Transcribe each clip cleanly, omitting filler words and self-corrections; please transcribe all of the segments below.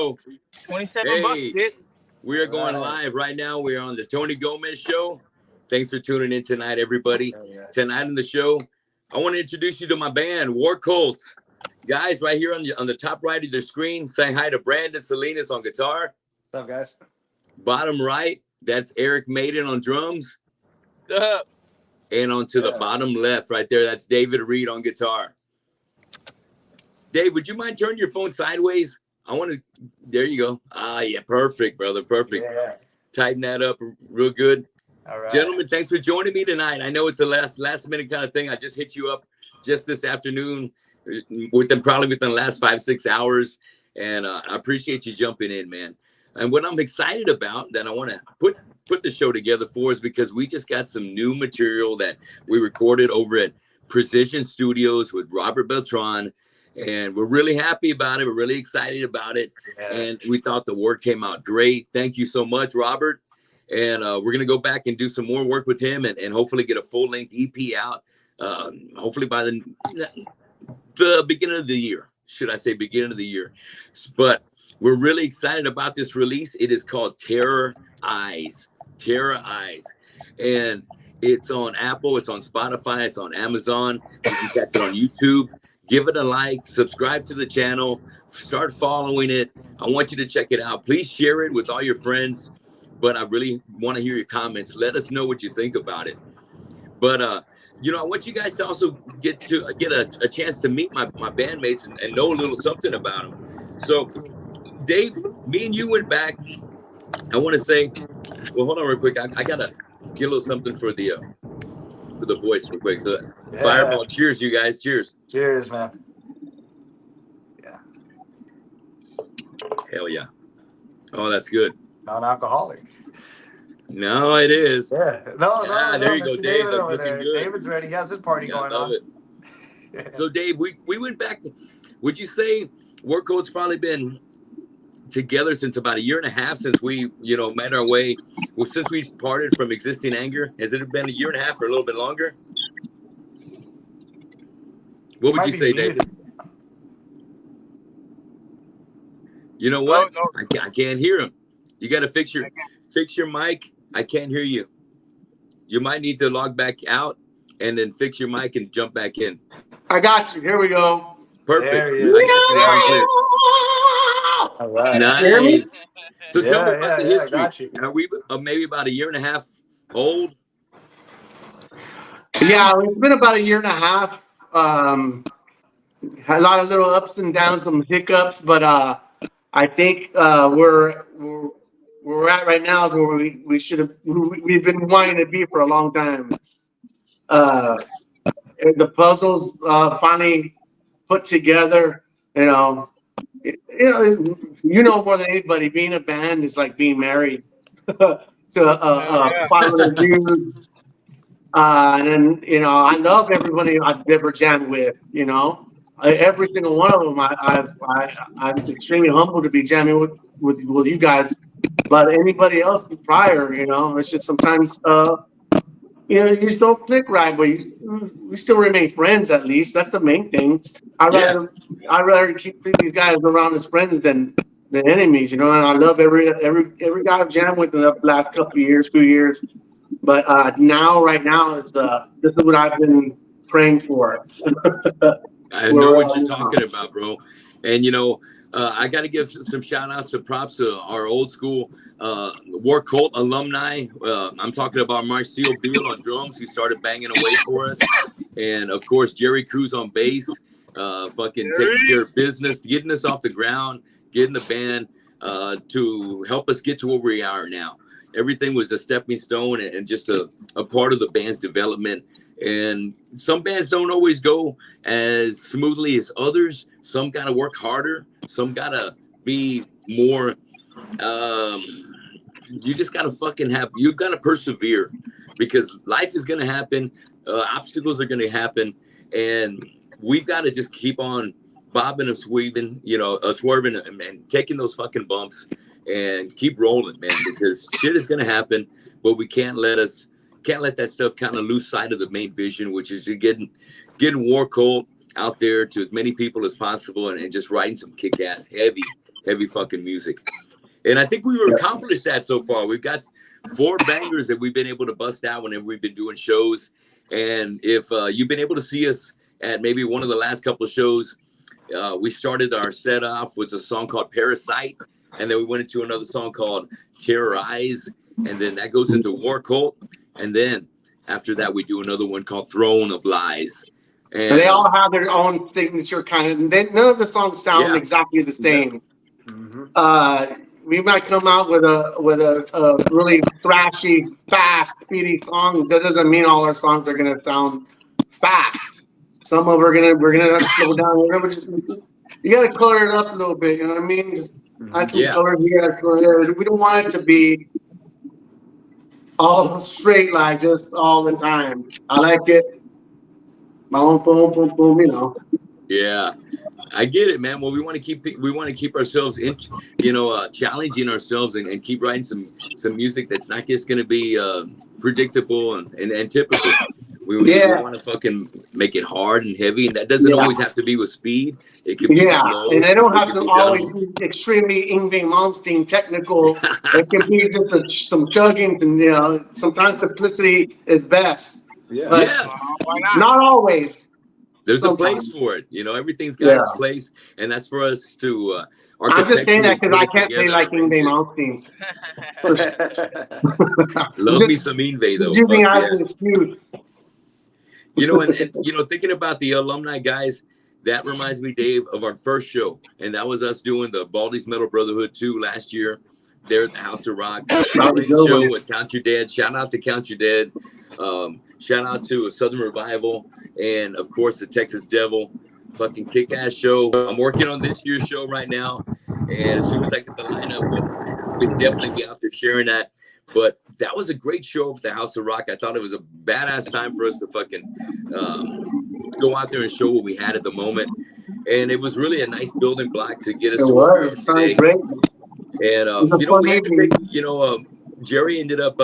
show. 27 bucks, dude. We are going live right now. We are on the Tony Gomez Show. Thanks for tuning in tonight, everybody. Tonight in the show, I want to introduce you to my band, War Colts. Guys, right here on the top right of the screen, say hi to Brandon Salinas on guitar. What's up, guys? Bottom right, that's Eric Maiden on drums. What's up? And onto the bottom left, right there, that's David Reed on guitar. Dave, would you mind turning your phone sideways? There you go. Yeah, perfect, brother, perfect. Yeah. Tighten that up real good. All right. Gentlemen, thanks for joining me tonight. I know it's a last minute kind of thing. I just hit you up just this afternoon within the last 5-6 hours. And I appreciate you jumping in, man. And what I'm excited about that I want to put the show together for is because we just got some new material that we recorded over at Precision Studios with Robert Beltran. And we're really happy about it. We're really excited about it. Yeah. And we thought the work came out great. Thank you so much, Robert. And we're going to go back and do some more work with him and hopefully get a full-length EP out, hopefully by the beginning of the year. Should I say beginning of the year? But we're really excited about this release. It is called Terror Eyes. Terror Eyes. And it's on Apple. It's on Spotify. It's on Amazon. You can catch it on YouTube. Give it a like, subscribe to the channel, start following it. I want you to check it out. Please share it with all your friends, but I really want to hear your comments. Let us know what you think about it. But, I want you guys to also get a chance to meet my bandmates and know a little something about them. So, Dave, me and you went back. I want to say, well, hold on real quick. I got to get a little something for the voice real quick. So, Fireball, cheers, you guys. Cheers. Cheers, man. Yeah. Hell yeah. Oh, that's good. Non-alcoholic. No, it is. Yeah. No. There you go, Dave. That's looking good. David's ready. He has his party going on. It. So, Dave, we went back. Would you say War Colts probably been together since about 1.5 years since we, made our way? Well, since we parted from Existing Anger, has it been 1.5 years or a little bit longer? What would you say, Dave? You know what? No. I can't hear him. You got to fix your mic. I can't hear you. You might need to log back out and then fix your mic and jump back in. I got you. Here we go. Perfect. There he is. All right. Nice. So tell me about the history. Are we maybe about 1.5 years old? Yeah, it's been about 1.5 years. A lot of little ups and downs, some hiccups, but I think where we're at right now is where we've been wanting to be for a long time. The puzzles finally put together. You know more than anybody, being a band is like being married to a 500 dudes. And then, I love everybody I've ever jammed with, every single one of them. I'm extremely humbled to be jamming with you guys, but anybody else prior, it's just sometimes, you just don't click right, but we still remain friends. At least that's the main thing. I'd rather keep these guys around as friends than enemies, And I love every guy I've jammed with in the last few years. But right now is this is what I've been praying for. I know what you're talking about, bro. And I got to give some shout outs to props to our old school War Cult alumni. I'm talking about Marcel Beal on drums, who started banging away for us, and of course Jerry Cruz on bass, taking care of business, getting us off the ground, getting the band to help us get to where we are now. Everything was a stepping stone and just a part of the band's development. And some bands don't always go as smoothly as others. Some got to work harder. Some got to be more. You just got to you got to persevere, because life is going to happen. Obstacles are going to happen. And we've got to just keep on bobbing and swerving, swerving and taking those fucking bumps and keep rolling, man, because shit is going to happen, but we can't let that stuff kind of lose sight of the main vision, which is getting War Cult out there to as many people as possible and just writing some kick-ass heavy fucking music. And I think we've accomplished that so far. We've got 4 bangers that we've been able to bust out whenever we've been doing shows. And if you've been able to see us at maybe one of the last couple of shows, we started our set off with a song called Parasite. And then we went into another song called Terrorize. And then that goes into War Cult. And then after that, we do another one called Throne of Lies. And they all have their own signature kind of. None of the songs sound exactly the same. Mm-hmm. We might come out with a really thrashy, fast, speedy song. That doesn't mean all our songs are gonna sound fast. Some of we're gonna slow down. You gotta color it up a little bit. You know what I mean? Just add some color here. We don't want it to be all straight like this all the time. I like it. Boom, boom, boom, boom. You know. Yeah. I get it, man. Well, we want to keep ourselves in, challenging ourselves and keep writing some music that's not just going to be predictable and typical. We want to fucking make it hard and heavy, and that doesn't always have to be with speed. It can be slow. And they don't have to always be extremely Yngwie Malmsteen technical. It can be just some chugging, and sometimes simplicity is best. Yeah. But not always. There's a place for it. Everything's got its place, and that's for us to. I'm just saying that because I can't play like Yngwie Malmsteen. Love me some Yngwie though. Jimmy Eisen's cute. And thinking about the alumni guys, that reminds me, Dave, of our first show, and that was us doing the Baldy's Metal Brotherhood 2 last year, there at the House of Rock. Show with Count Your Dead. Shout out to Count Your Dead. Shout out to Southern Revival, and of course the Texas Devil. Fucking kick-ass show. I'm working on this year's show right now, and as soon as I get the lineup, we'll definitely be out there sharing that. But that was a great show at the House of Rock. I thought it was a badass time for us to fucking go out there and show what we had at the moment, and it was really a nice building block to get us to where we are today. Great. And we had to take, Jerry ended up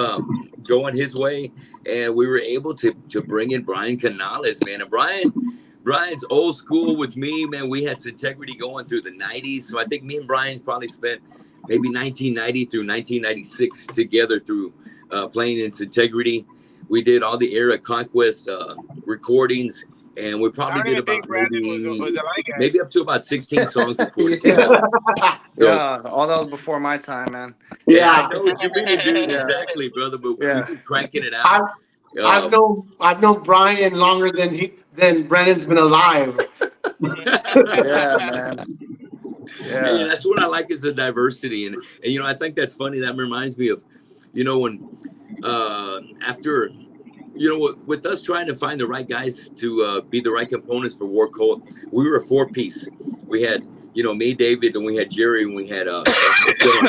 going his way, and we were able to bring in Brian Canales, man. And Brian's old school with me, man. We had Integrity going through the 90s. So I think me and Brian probably spent maybe 1990 through 1996 together through playing in Integrity. We did all the Era Conquest recordings, and we probably did about maybe up to about 16 songs recorded. All that was before my time, man. Yeah, I know what you mean, dude. Exactly, brother. But we've been cranking it out. I've known Brian longer than Brennan's been alive. Yeah, man. Yeah, that's what I like is the diversity, and I think that's funny. That reminds me of, when after, with us trying to find the right guys to be the right components for War Cult, we were a 4-piece. We had me, David, and we had Jerry, and we had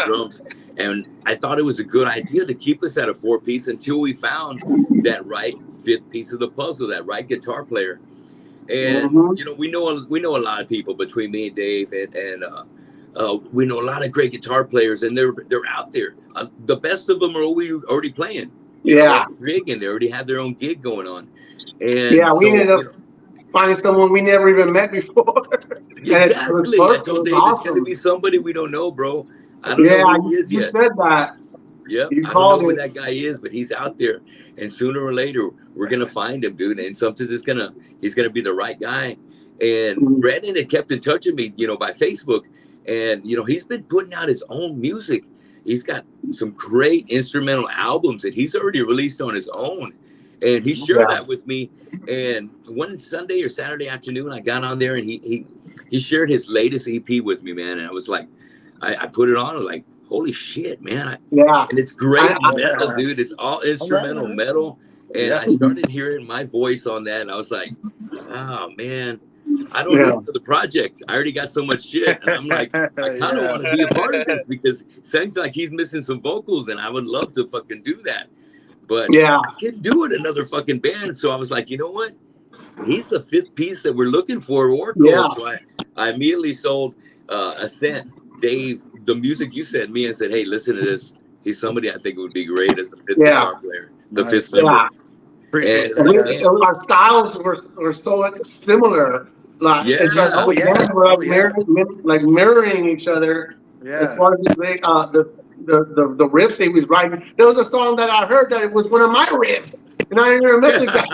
drums. And I thought it was a good idea to keep us at a 4-piece until we found that right 5th piece of the puzzle, that right guitar player. And we know a lot of people between me and Dave, and we know a lot of great guitar players, and they're out there. The best of them are already playing. Gigging. They already have their own gig going on. And we ended up finding someone we never even met before. Exactly. I told Dave it's gonna be somebody we don't know, bro. I don't know who he is yet. Said that. Yep. I don't know who that guy is, but he's out there, and sooner or later we're gonna find him, dude. And sometimes he's gonna be the right guy. And Brandon had kept in touch with me, by Facebook, and he's been putting out his own music. He's got some great instrumental albums that he's already released on his own, and he shared that with me. And one Sunday or Saturday afternoon, I got on there, and he shared his latest EP with me, man. And I was like, I put it on, like, holy shit, man. And it's great metal, dude. It's all instrumental metal. And I started hearing my voice on that, and I was like, oh, man, I don't know the project. I already got so much shit. And I'm like, I kind of want to be a part of this because it sounds like he's missing some vocals, and I would love to fucking do that. But I can't do it another fucking band. So I was like, you know what? He's the 5th piece that we're looking for, War Cult. So I immediately sold Ascent, Dave, the music you sent me, and said, hey, listen to this. He's somebody I think would be great as a 5th guitar player. The 5th member. And our styles were so similar. Like, we're like mirroring each other. Yeah. As far as the riffs he was writing, there was a song that I heard that it was one of my riffs, and I didn't even mention that.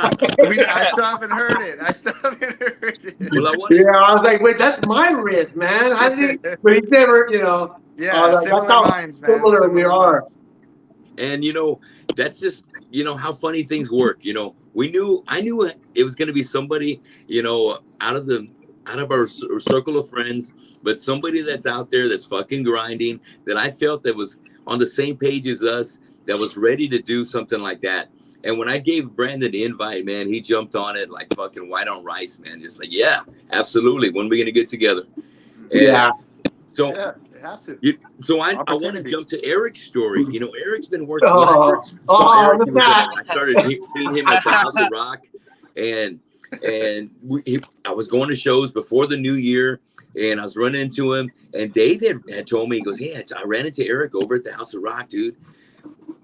I still haven't heard it. I still haven't heard it. Well, I wanted. Yeah, I was like, wait, that's my riff, man. I didn't, but he never, Yeah, like, that's similar how minds, man. similar we Similar are. minds. And that's just how funny things work. I knew it was going to be somebody out of our circle of friends, but somebody that's out there that's fucking grinding, that I felt that was on the same page as us, that was ready to do something like that. And when I gave Brandon the invite, man, he jumped on it like fucking white on rice, man. Just like, yeah, absolutely. When are we going to get together? And Yeah. So Yeah, they have to. So I want to Opportunities. jump to Eric's story. Eric's been working. Oh, Eric, look at I started seeing him at the House of Rock, and I was going to shows before the new year, and I was running into him. And Dave had told me, he goes, "Hey, I ran into Eric over at the House of Rock, dude.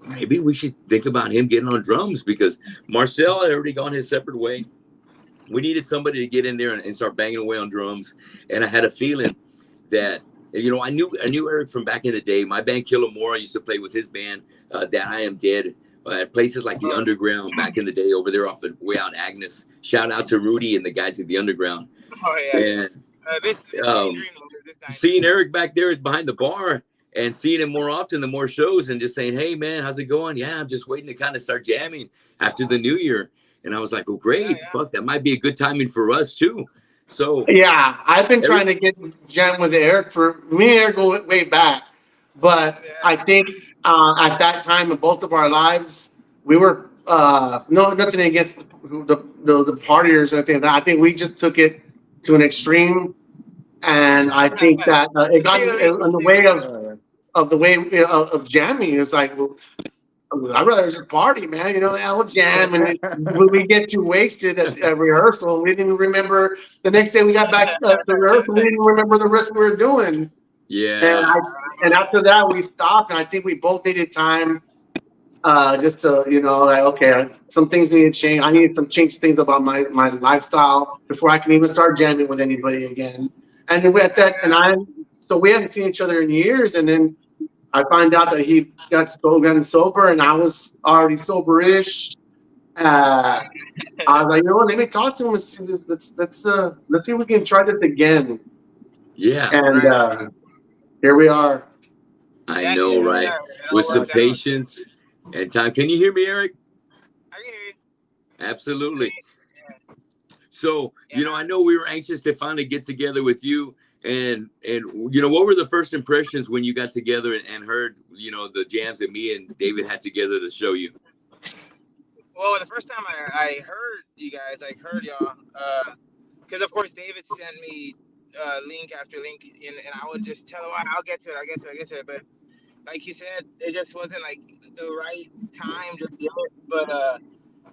Maybe we should think about him getting on drums, because Marcel had already gone his separate way. We needed somebody to get in there and start banging away on drums. And I had a feeling that." I knew Eric from back in the day. My band Killamore, I used to play with his band, That I Am Dead, at places like the Underground back in the day over there off of way out Agnes. Shout out to Rudy and the guys at the Underground. Oh yeah. And seeing Eric back there behind the bar and seeing him more often, the more shows, and just saying, "Hey man, how's it going? Yeah, I'm just waiting to kind of start jamming after the new year." And I was like, "Oh great, fuck, that might be a good timing for us too." So yeah, I've been trying to get jam with Eric for me and Eric go way back, but I think at that time in both of our lives, we were nothing against the partiers or anything like that. I think we just took it to an extreme, and I think that it got in the way of the way of jamming. It's like, well, I'd rather just party, man. I'll jam, and when we get too wasted at rehearsal, we didn't remember. The next day we got back to rehearsal, we didn't remember the rest we were doing. Yeah. And after that we stopped, and I think we both needed time, just to like, okay, some things need to change. I need some change things about my lifestyle before I can even start jamming with anybody again. And then we had that, so we hadn't seen each other in years, and then I find out that he gotten sober, and I was already soberish. I was like, let me talk to him and see. Let's see if we can try this again. Yeah. And here we are. I know, right? With some patience and time. Can you hear me, Eric? I can hear you. Absolutely. So, I know we were anxious to finally get together with you. And what were the first impressions when you got together and heard, the jams that me and David had together to show you? Well, the first time I heard you guys, I heard y'all, because of course David sent me link after link, and I would just tell him, I'll get to it. But like he said, it just wasn't like the right time just yet. But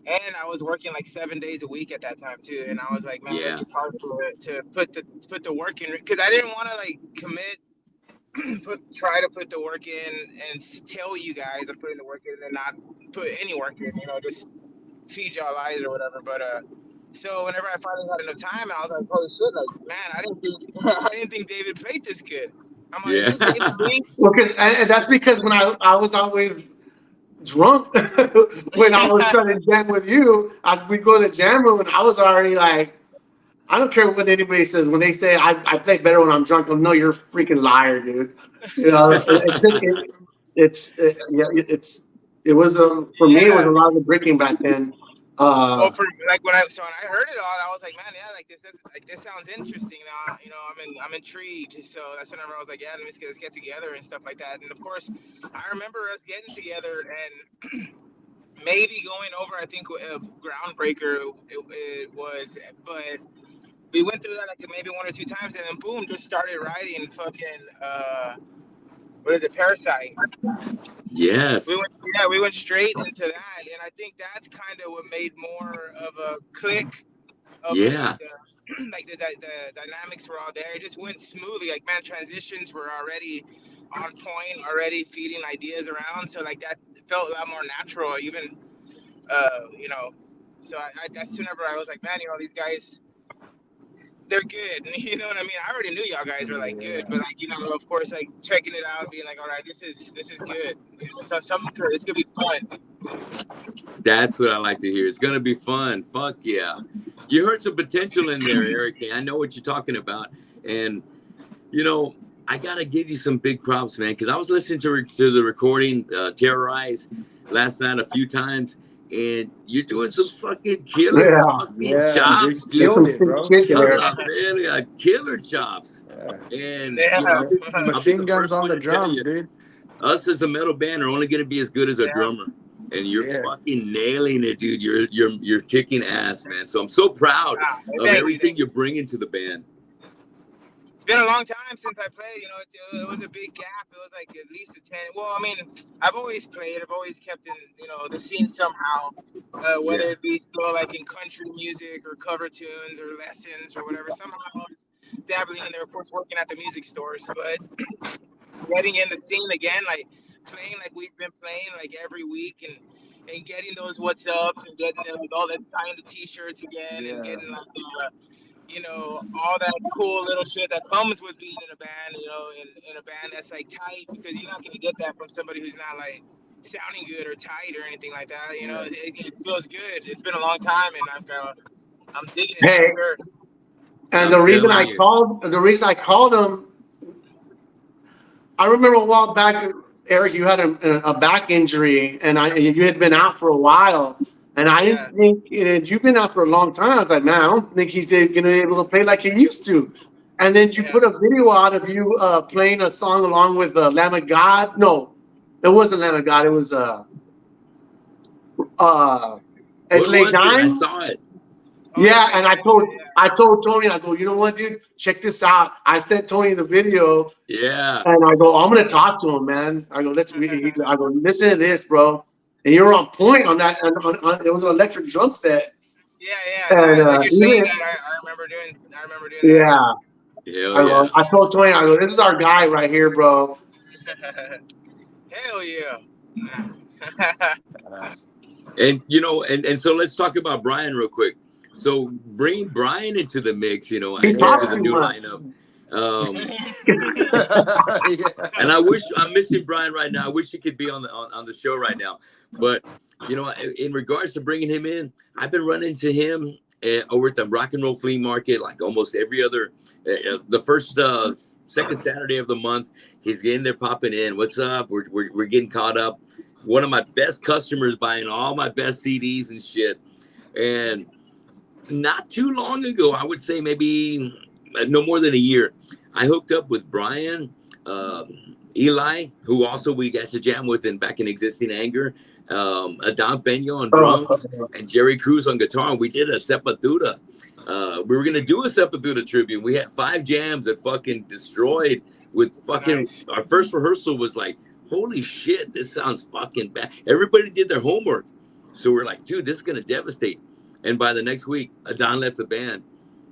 and I was working like 7 days a week at that time too, and I was like, man, it's hard to put the work in, because I didn't want to like commit, try to put the work in and tell you guys I'm putting the work in and not put any work in, just feed y'all lies or whatever. But so whenever I finally got enough time, and I was like, holy shit, like, man, I didn't think David played this good. I'm like, is this David Lee? Well, and that's because when I was always drunk when I was trying to jam with you, we go to the jam room, and I was already like, I don't care what anybody says. When they say I play better when I'm drunk, I'm no, you're a freaking liar, dude. It was for me, it was a lot of the drinking back then. Well, when I heard it all, I was like, man, yeah, this sounds interesting. Now, I'm intrigued. So that's whenever I was like, yeah, let's get together and stuff like that. And of course, I remember us getting together and maybe going over, I think, Groundbreaker it was, but we went through that like maybe 1 or 2 times, and then boom, just started writing fucking what is it, Parasite. Yes. We went straight into that, and I think that's kind of what made more of a click. Of the dynamics were all there. It just went smoothly. Like, man, transitions were already on point, already feeding ideas around. So like that felt a lot more natural. Even, So that's whenever I was like, man, these guys, they're good. You know what I mean? I already knew y'all guys were like good, but like, you know, of course, like checking it out, being like, all right, this is good. You know, so something good. It's gonna be fun. That's what I like to hear. It's gonna be fun. Fuck yeah. You heard some potential in there, Eric. I know what you're talking about. And you know, I gotta give you some big props, man, because I was listening to the recording, Terrorize, last night a few times, and you're doing some fucking killer fucking chops, dude. Killed it, bro. Killer chops. Yeah. And Yeah. you know, I'll be Machine the guns first on one the to tell drums, you, dude. us as a metal band are only gonna be as good as our drummer. And you're fucking nailing it, dude. You're kicking ass, man. So I'm so proud of everything you're bringing to the band. It's been a long time since I played. You know, it was a big gap. It was like at least a 10. Well, I mean, I've always played. I've always kept in, you know, the scene somehow. Whether it be still like in country music or cover tunes or lessons or whatever. Somehow I was dabbling in there. Of course, working at the music stores, but getting in the scene again, like playing like we've been playing like every week and getting those what's up and getting like all that signed the t-shirts again and getting like you know, all that cool little shit that comes with being in a band, you know, in a band that's like tight, because you're not gonna get that from somebody who's not like sounding good or tight or anything like that. You know, it feels good. It's been a long time, and I'm digging it. Hey, for sure. and the reason I called him, I remember a while back, Eric, you had a back injury, and you had been out for a while. And I didn't think you've been out for a long time. I was like, man, I don't think he's going to be able to play like he used to. And then you put a video out of you playing a song along with Lamb of God. No, it wasn't Lamb of God. It was It's Late Dying. I saw it. Yeah, and I told Tony, I go, you know what, dude? Check this out. I sent Tony the video. Yeah. And I go, I'm gonna talk to him, man. I go, I go, listen to this, bro. And you were on point on that. It was an electric drum set. Yeah. And, like you're saying that, I remember doing that. Yeah. I told Tony, I go, this is our guy right here, bro. Hell yeah. And you know, and so let's talk about Brian real quick. So bring Brian into the mix, you know, into the new lineup. And I'm missing Brian right now. I wish he could be on the show right now. But you know, in regards to bringing him in, I've been running into him over at the Rock and Roll Flea Market like almost every other the first second Saturday of the month. He's getting there, popping in. What's up? We're getting caught up. One of my best customers, buying all my best CDs and shit. And not too long ago, I would say maybe no more than a year, I hooked up with Brian, Eli, who also we got to jam with back in Existing Anger, Adon Benyo on drums, and Jerry Cruz on guitar. And we did a Sepultura. We were going to do a Sepultura tribute. We had 5 jams that fucking destroyed with fucking, our first rehearsal was like, holy shit, this sounds fucking bad. Everybody did their homework. So we're like, dude, this is going to devastate. And by the next week, Adon left the band.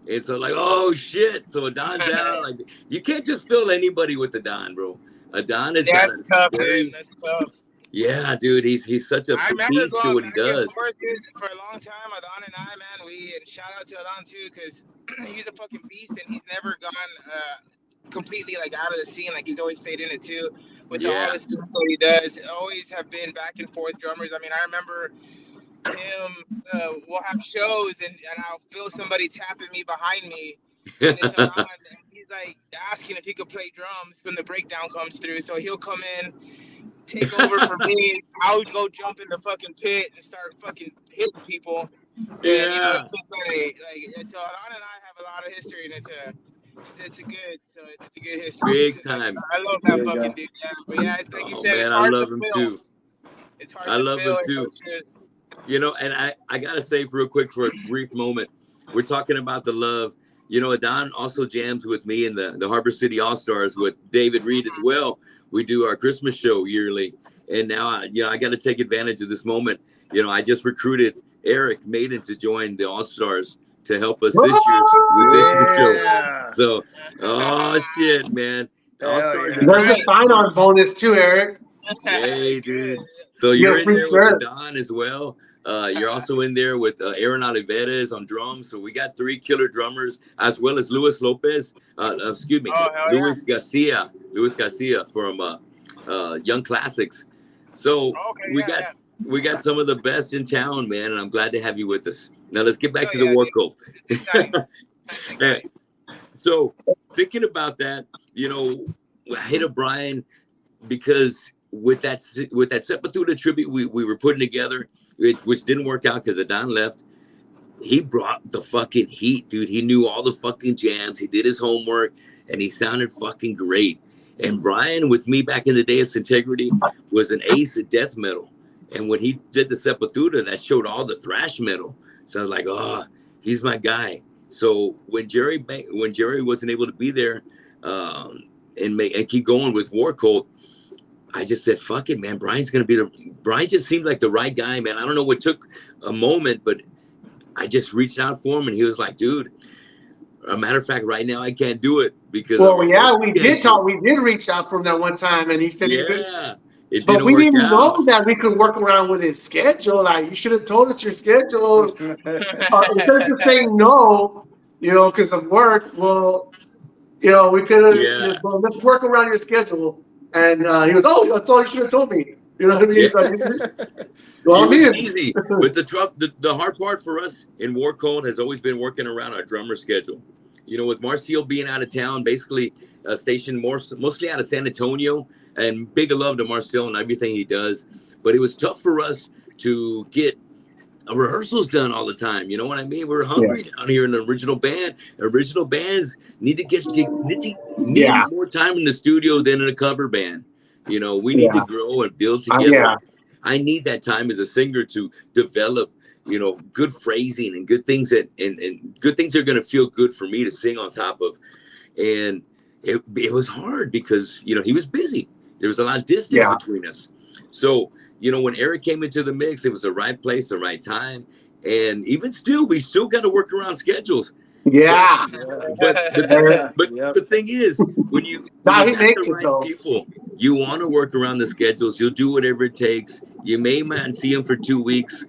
And so like, oh shit. So Adon's out. Like, you can't just fill anybody with Adon, bro. Adon is that's tough, dude. That's tough. Yeah, dude, he's such a beast to what he does. For a long time, Adon and I, man, and shout out to Adon too, because he's a fucking beast, and he's never gone completely like out of the scene. Like he's always stayed in it too, with all the stuff that he does. Always have been back and forth drummers. I mean, I remember him. We'll have shows, and I'll feel somebody tapping me behind me, and it's Adon, and he's like asking if he could play drums when the breakdown comes through. So he'll come in, take over for me. I would go jump in the fucking pit and start fucking hitting people. And, you know, it's just like so Adon and I have a lot of history, and it's a good history. Big time. I love that fucking dude. Yeah, but yeah, it's like you said, it's hard to fill. I love him too. It's hard to fill him too. You know, and I gotta say real quick for a brief moment, we're talking about the love. You know, Adon also jams with me in the Harbor City All-Stars with David Reed as well. We do our Christmas show yearly. And now, I got to take advantage of this moment. You know, I just recruited Eric Maiden to join the All-Stars to help us this year's show. So, oh, shit, man. All-Stars. There's a sign-on bonus too, Eric. Hey, dude. So you're in there with Adon as well. You're also in there with Aaron Oliveras on drums. So we got 3 killer drummers, as well as Luis Lopez. Excuse me, Oh, hell yeah. Luis Garcia from Young Classics. So Okay, we got some of the best in town, man, and I'm glad to have you with us. Now let's get back Oh, to the yeah, War dude. Cult. It's exciting. It's exciting. So thinking about that, you know, I hit up Brian because with that Sepultura tribute we were putting together, which didn't work out because Adon left. He brought the fucking heat, dude. He knew all the fucking jams. He did his homework, and he sounded fucking great. And Brian, with me back in the day of Integrity, was an ace at death metal. And when he did the Sepultura, that showed all the thrash metal. So I was like, oh, he's my guy. So when Jerry wasn't able to be there and keep going with War Cult, I just said, fuck it, man. Brian just seemed like the right guy, man. I don't know what took a moment, but I just reached out for him, and he was like, dude, a matter of fact, right now I can't do it because. Well, yeah, we did reach out for him that one time, and he said he could. It but didn't we work didn't out. know that we could work around with his schedule. Like, you should have told us your schedule. Instead of saying no, you know, because of work, well, you know, we could have, well, let's work around your schedule. And he goes, oh, that's all you should have told me. You know what I mean? Yeah. So, It was easy. But the hard part for us in War Cult has always been working around our drummer schedule. You know, with Marcio being out of town, basically stationed mostly out of San Antonio, and big love to Marcel and everything he does. But it was tough for us to get rehearsals done all the time. You know what I mean? We're hungry down here in the original band. Original bands need to get more time in the studio than in a cover band. You know, we need to grow and build together. I need that time as a singer to develop, you know, good phrasing and good things and good things that are going to feel good for me to sing on top of. And it was hard because, you know, he was busy. There was a lot of distance between us. So, you know, when Eric came into the mix, it was the right place, the right time. And even still, we still got to work around schedules. Yeah. But the thing is, when you have the right people, you want to work around the schedules. You'll do whatever it takes. You may not see them for 2 weeks.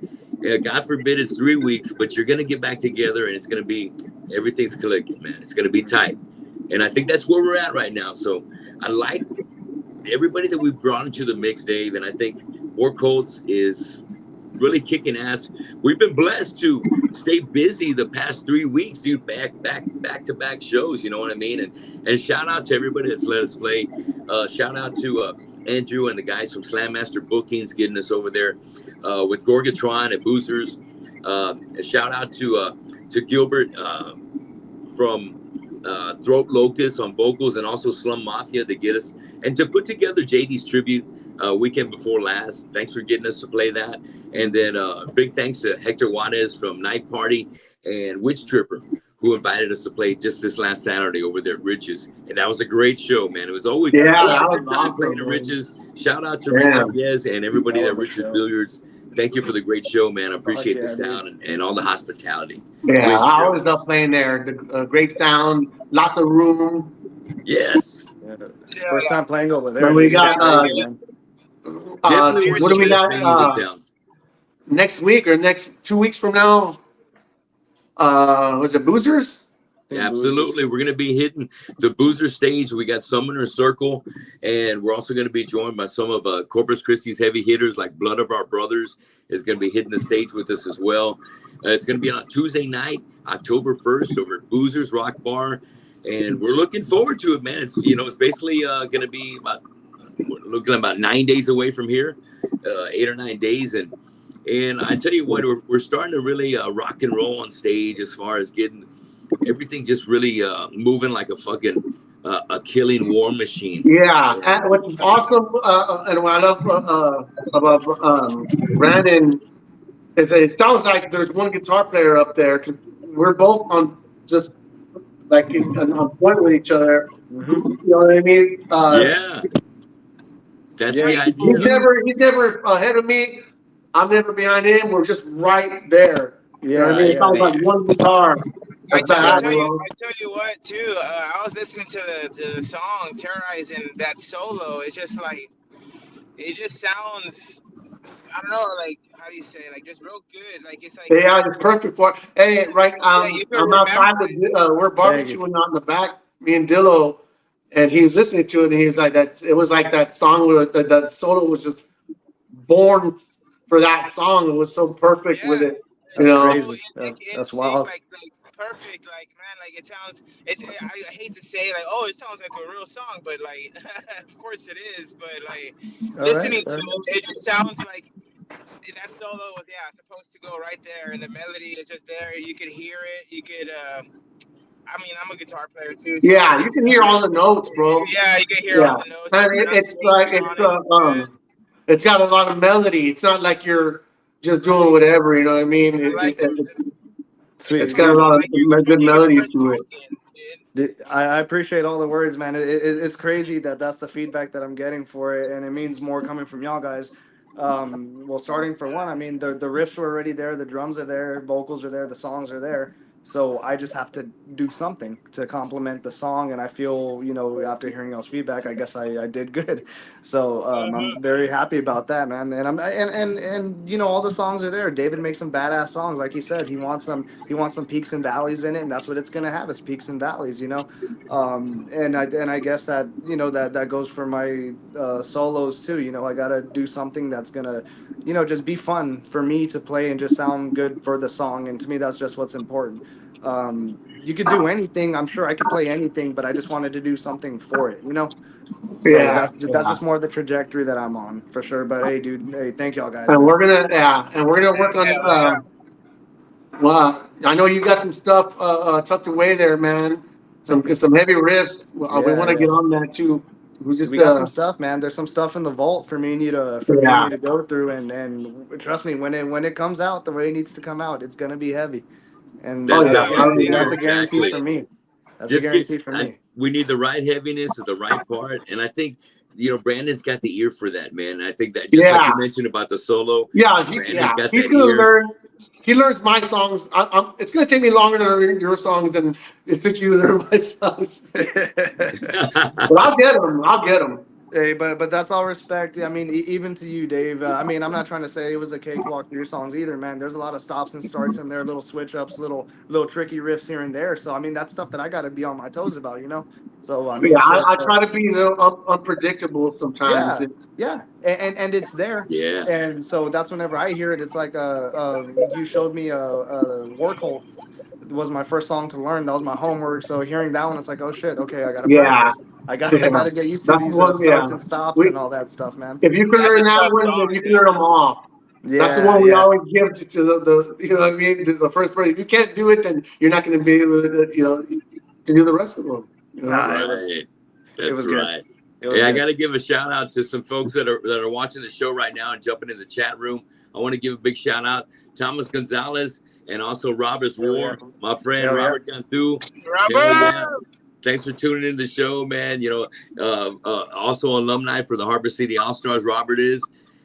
God forbid it's 3 weeks, but you're going to get back together and it's going to be, everything's clicking, man. It's going to be tight. And I think that's where we're at right now. So I like everybody that we've brought into the mix, Dave. And I think War Cults is really kicking ass. We've been blessed to stay busy the past 3 weeks, dude, back to back shows, you know what I mean? And shout out to everybody that's let us play. Shout out to Andrew and the guys from Slam Master Bookings getting us over there with Gorgatron and Boozers. Shout out to Gilbert from Throat Locust on vocals, and also Slum Mafia to get us and to put together JD's tribute weekend before last. Thanks for getting us to play that. And then big thanks to Hector Juarez from Knife Party and Witch Tripper, who invited us to play just this last Saturday over there at Riches. And that was a great show, man. It was always a good time playing at Riches. Shout out to Riches Yes and everybody at Riches Billiards. Thank you for the great show, man. I appreciate the sound and all the hospitality. Yeah, I always love playing there. The great sound, lots of room. Yes. First time playing over there. We got what do we got next week or next 2 weeks from now? Was it Boozers? Yeah, absolutely. We're going to be hitting the Boozer stage. We got Summoner Circle, and we're also going to be joined by some of Corpus Christi's heavy hitters like Blood of Our Brothers is going to be hitting the stage with us as well. It's going to be on Tuesday night, October 1st over at Boozer's Rock Bar, and we're looking forward to it, man. It's, you know, it's basically going to be about 9 days away from here, 8 or 9 days, and I tell you what, we're starting to really rock and roll on stage as far as getting everything just really moving like a fucking a killing war machine. Yeah, and what's awesome and what I love about Brandon is it sounds like there's one guitar player up there. 'Cause we're both on just like on point with each other. You know what I mean? Yeah. That's the idea. He's never ahead of me. I'm never behind him. We're just right there. You know what I mean? It sounds like one guitar. I tell you what, too. I was listening to the song "Terrorizing," that solo. It's just like, it just sounds, I don't know, like how do you say, like just real good. Like it's like Yeah, it's perfect for. Hey, right. yeah, you can I'm outside. remember it. We're Thank you. barbecuing out in the back. Me and Dillo, and he was listening to it, and he was like, "That's." It was like that song was that solo was just born for that song. It was so perfect with Yeah, it, you it's That's know. so crazy. like in That's sync, wild. like perfect. Like man, like it sounds. It's I hate to say like oh it sounds like a real song, but like of course it is. But like All right. listening All to right. it, it just sounds like that solo was supposed to go right there, and the melody is just there. You could hear it. You could. I mean, I'm a guitar player too, so like Yeah, you it's can hear all the notes, bro. yeah, you can hear all Yeah, the notes. The and it's like pronunciation on it is good. it's got a lot of melody. It's not like you're just doing whatever. You know what I mean? I like it. It It's Sweet, got a sounds dude. lot of like you're good fucking melody guitar to it. talking, dude. I appreciate all the words, man. It's crazy that that's the feedback that I'm getting for it, and it means more coming from y'all guys. Well, starting for one, I mean the riffs were already there, the drums are there, vocals are there, the songs are there. So I just have to do something to complement the song, and I feel, after hearing y'all's feedback, I guess I did good. So I'm very happy about that, man. And all the songs are there. David makes some badass songs, like he said. He wants some peaks and valleys in it, and that's what it's gonna have. It's peaks and valleys. And I guess that that goes for my solos too. I gotta do something that's gonna just be fun for me to play and just sound good for the song. And to me, that's just what's important. You could do anything. I'm sure I could play anything, but I just wanted to do something for it. So Yeah, that's just more the trajectory that I'm on for sure. But hey, dude, hey, thank y'all guys, and man. we're gonna work on. Hell yeah. Well, I know you got some stuff tucked away there, man. Some heavy riffs. We Yeah, want to get yeah. on that too. We just We got some stuff, man. There's some stuff in the vault for me and you yeah. to go through, and trust me, when it comes out the way it needs to come out, it's gonna be heavy, and Oh That's yeah, how I that's figure a guarantee exactly. for me. That's a Just get guarantee for me. we need the right heaviness at the right part, and I think Brandon's got the ear for that, man. I think that just like yeah, you mentioned about the solo, yeah. Brandon's got He's that gonna ear. learn. He learns my songs. It's gonna take me longer to learn your songs than it took you to learn my songs. But I'll get them. I'll get them. Hey, but that's all respect. I mean, even to you, Dave. I mean, I'm not trying to say it was a cakewalk through your songs either, man. There's a lot of stops and starts in there, little switch ups, little tricky riffs here and there. So I mean, that's stuff that I got to be on my toes about. So I Yeah, mean, shit. I try to be a little unpredictable sometimes. Yeah, yeah, and it's there, Yeah, and so that's whenever I hear it, it's like you showed me a War Cult was my first song to learn. That was my homework. So hearing that one, it's like, oh shit, okay, I gotta Yeah, practice. I got yeah. I gotta get used to That's these one. Yeah, starts and stops we and all that stuff, man. if you can That's learn a that tough one, then song, you can dude. learn them all. That's the Yeah, one we yeah. always give to the you know what I mean, the first person. If you can't do it, then you're not going to be able to to do the rest of them. Nah, right. it That's was good. right. It was Hey, I good. got to give a shout out to some folks that are watching the show right now and jumping in the chat room. I want to give a big shout out Thomas Gonzalez and also Robert's Hell yeah. War, my friend Hell yeah. Robert Cantu. Hell yeah. Robert! Thanks for tuning in the show, man. Also alumni for the Harbor City All Stars, Robert is.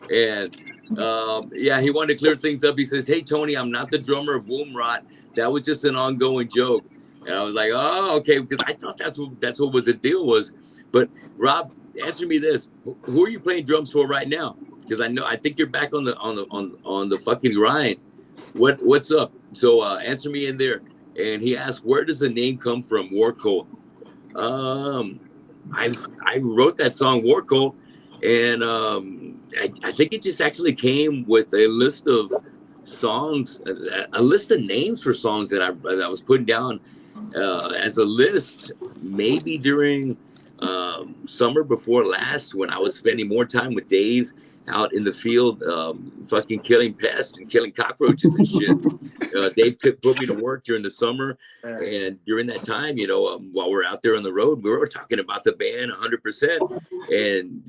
And he wanted to clear things up. He says, "Hey, Tony, I'm not the drummer of Womb Rot. That was just an ongoing joke." And I was like, "Oh, okay," because I thought that's what was the deal was. But Rob, answer me this: Who are you playing drums for right now? Because I think you're back on the fucking grind. What's up? So answer me in there. And he asked, "Where does the name come from, War Cult?" I wrote that song War Cult, and I think it just actually came with a list of songs, a list of names for songs that I was putting down as a list, maybe during summer before last when I was spending more time with Dave out in the field, fucking killing pests and killing cockroaches and shit. Dave could put me to work during the summer. And during that time, while we're out there on the road, we were talking about the band 100%. And,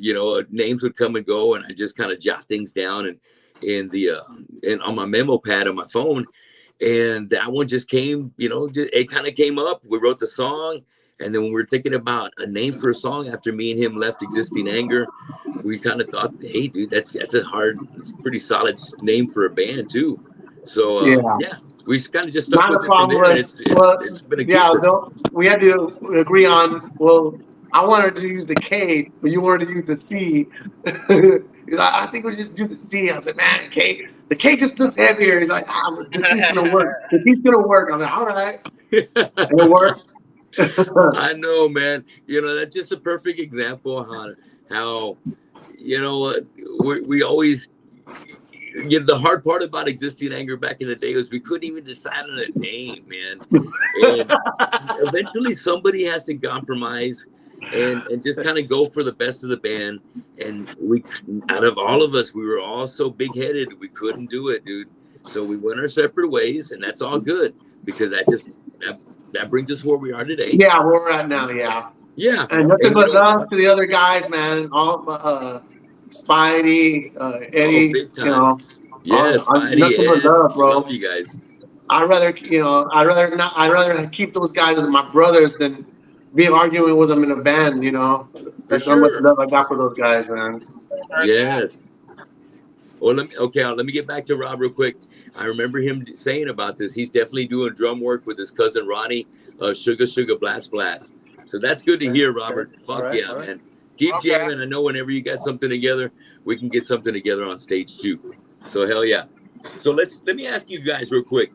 names would come and go. And I just kind of jot things down and on my memo pad on my phone. And that one just came, it kind of came up. We wrote the song. And then when we were thinking about a name for a song after me and him left Existing Anger, we kind of thought, hey, dude, it's pretty solid name for a band too. So we kind of just stuck Not a with it from problem. there. And it's been a keeper. We had to agree on. Well, I wanted to use the K, but you wanted to use the C. He's like, I think we just do the C. I said, man, the K just looks heavier. He's like, the C's gonna work. The C's gonna work. I'm like, all right, and it worked. I know, man. That's just a perfect example of how we always. The hard part about Existing Anger back in the day was we couldn't even decide on a name, man. And eventually somebody has to compromise and just kind of go for the best of the band. And out of all of us, we were all so big headed, we couldn't do it, dude. So we went our separate ways, and that's all good because that brings us where we are today. Yeah, where we're at now. Yeah. Yeah. And nothing but love to the other guys, man. All Spidey, Eddie, big time. Yes, nothing but love, bro. Love you guys. I'd rather keep those guys as my brothers than be arguing with them in a band. That's how much love I got for those guys, man. Yes. Well, let me get back to Rob real quick. I remember him saying about this. He's definitely doing drum work with his cousin Ronnie, Sugar Sugar Blast Blast. So that's good to hear, Robert. Fuck yeah, man. Keep jamming. I know whenever you got something together, we can get something together on stage too. So hell yeah. So let me ask you guys real quick.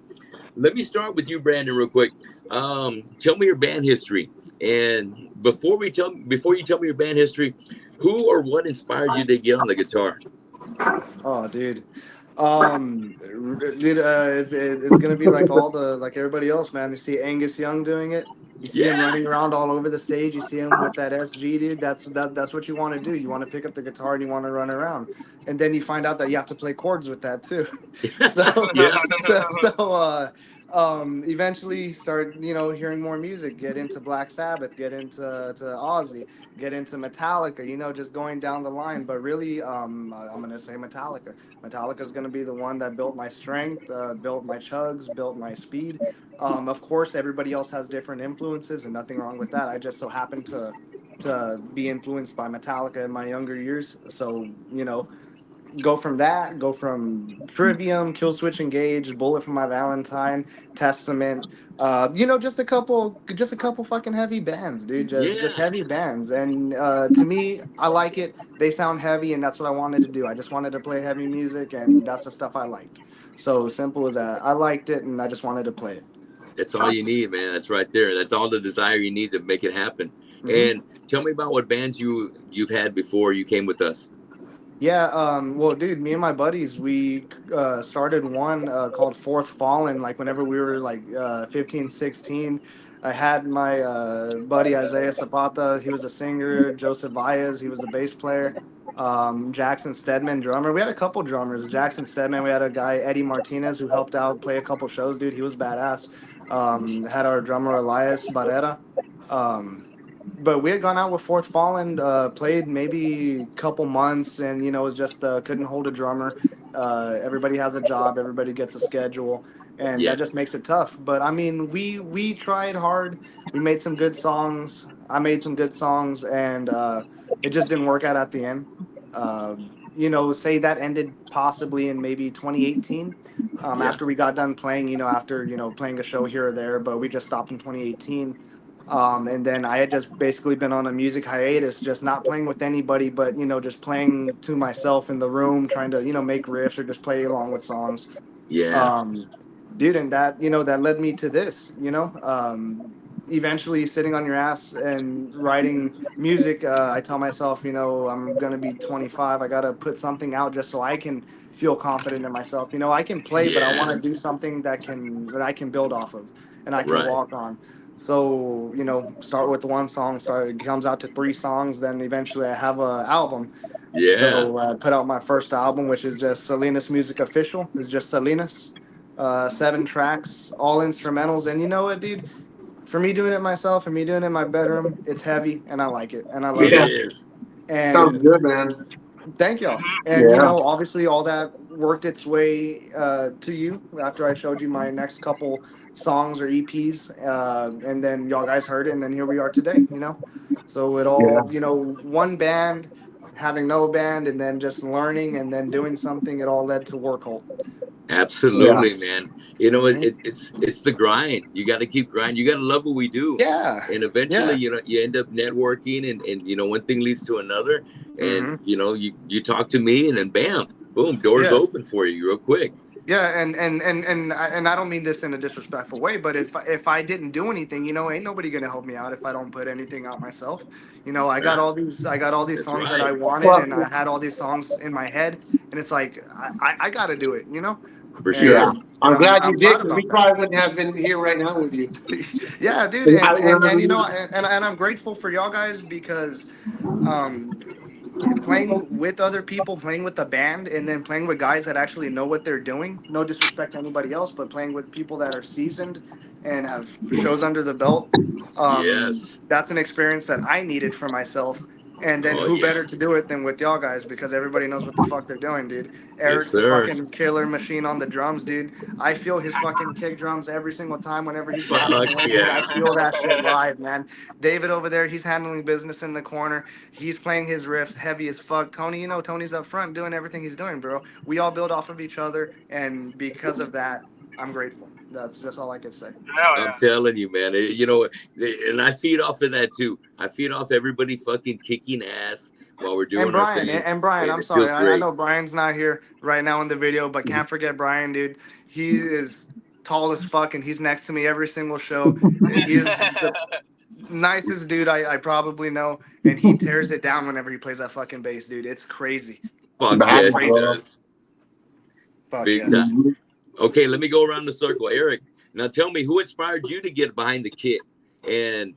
Let me start with you, Brandon, real quick. Tell me your band history. And before you tell me your band history, who or what inspired you to get on the guitar? Oh, dude. It's gonna be like everybody else, man. You see Angus Young doing it. You see him running around all over the stage. You see him with that SG, dude. That's what you want to do. You want to pick up the guitar and you want to run around, and then you find out that you have to play chords with that too. Eventually start hearing more music. Get into Black Sabbath. Get into Ozzy. Get into Metallica. Just going down the line. But really, I'm gonna say Metallica. Metallica is going to be the one that built my strength, built my chugs, built my speed. Of course, everybody else has different influences, and nothing wrong with that. I just so happened to be influenced by Metallica in my younger years. So, go from Trivium, Killswitch Engage, Bullet for My Valentine, Testament. Just a couple fucking heavy bands, dude. Just heavy bands. And to me, I like it. They sound heavy, and that's what I wanted to do. I just wanted to play heavy music, and that's the stuff I liked. So simple as that. I liked it, and I just wanted to play it. That's all you need, man. That's right there. That's all the desire you need to make it happen. Mm-hmm. And tell me about what bands you've had before you came with us. Yeah, well, dude, me and my buddies, we started one called Fourth Fallen, like whenever we were like 15, 16. I had my buddy Isaiah Zapata, he was a singer, Joseph Baez, he was the bass player, Jackson Stedman, drummer. We had a couple drummers, Jackson Stedman, we had a guy, Eddie Martinez, who helped out play a couple shows, dude, he was badass. Had our drummer, Elias Barrera. But we had gone out with Fourth Fallen, played maybe a couple months, and it was just couldn't hold a drummer. Everybody has a job, everybody gets a schedule, and that just makes it tough. But I mean, we tried hard. We made some good songs. I made some good songs, and it just didn't work out at the end. Say that ended possibly in maybe 2018. After we got done playing, after playing a show here or there, but we just stopped in 2018. And then I had just basically been on a music hiatus, just not playing with anybody, but, just playing to myself in the room, trying to, make riffs or just play along with songs. Yeah. Dude, and that, that led me to this, eventually sitting on your ass and writing music. I tell myself, I'm going to be 25. I got to put something out just so I can feel confident in myself. I can play, but I want to do something that I can build off of and I can walk on. So, start with one song, it comes out to 3 songs, then eventually I have an album. Yeah. So I put out my first album, which is just Salinas Music Official. It's just Salinas, 7 tracks, all instrumentals. And you know what, dude? For me doing it myself, for me doing it in my bedroom, it's heavy, and I like it, and I love it. And sounds good, man. Thank y'all. And obviously all that worked its way to you after I showed you my next couple songs or EPs, and then y'all guys heard it, and then here we are today. So it all one band having no band, and then just learning and then doing something, it all led to Work Hole. Absolutely, man. You know, Mhm. it's the grind. You got to keep grinding. You got to love what we do, Yeah, and eventually, yeah. you know, you end up networking, and you know, one thing leads to another, and Hmm. you know, you talk to me, and then bam, boom, doors Yeah. open for you real quick. Yeah, and I don't mean this in a disrespectful way, but if I didn't do anything, you know, ain't nobody gonna help me out if I don't put anything out myself. You know, Yeah, I got all these that's songs that I right, wanted, Well, and I had all these songs in my head, and it's like I got to do it, you know, for yeah, sure. and I'm glad you I'm did proud because we about that. probably wouldn't have been here right now with you. Yeah, dude, You know what I and you know, mean? and I'm grateful for y'all guys because um playing with other people, playing with the band, and then playing with guys that actually know what they're doing. No disrespect to anybody else, but playing with people that are seasoned and have shows under the belt. Yes. That's an experience that I needed for myself. And then Oh who yeah. better to do it than with y'all guys because everybody knows what the fuck they're doing, dude. Yes, Eric's a sir. fucking killer machine on the drums, dude. I feel his fucking kick drums every single time whenever he's rapping Fuck away, dude. I yeah. feel that shit live, man. David over there, he's handling business in the corner. He's playing his riffs heavy as fuck. Tony, you know, Tony's up front doing everything he's doing, bro. We all build off of each other, and because of that, I'm grateful. That's just all I can say. Hell I'm yeah. telling you, man. You know, and I feed off of that too. I feed off everybody fucking kicking ass while we're And doing our Brian, thing, and Brian, and I'm it feels sorry. I great. know Brian's not here right now in the video, but can't forget Brian, dude. He is tall as fuck, and he's next to me every single show. He is the nicest dude I probably know, and he tears it down whenever he plays that fucking bass, dude. It's crazy. Fuck It's Bad, yes, he crazy. bro. does. Fuck Big yeah. time. Okay, let me go around the circle. Eric, now tell me who inspired you to get behind the kit, and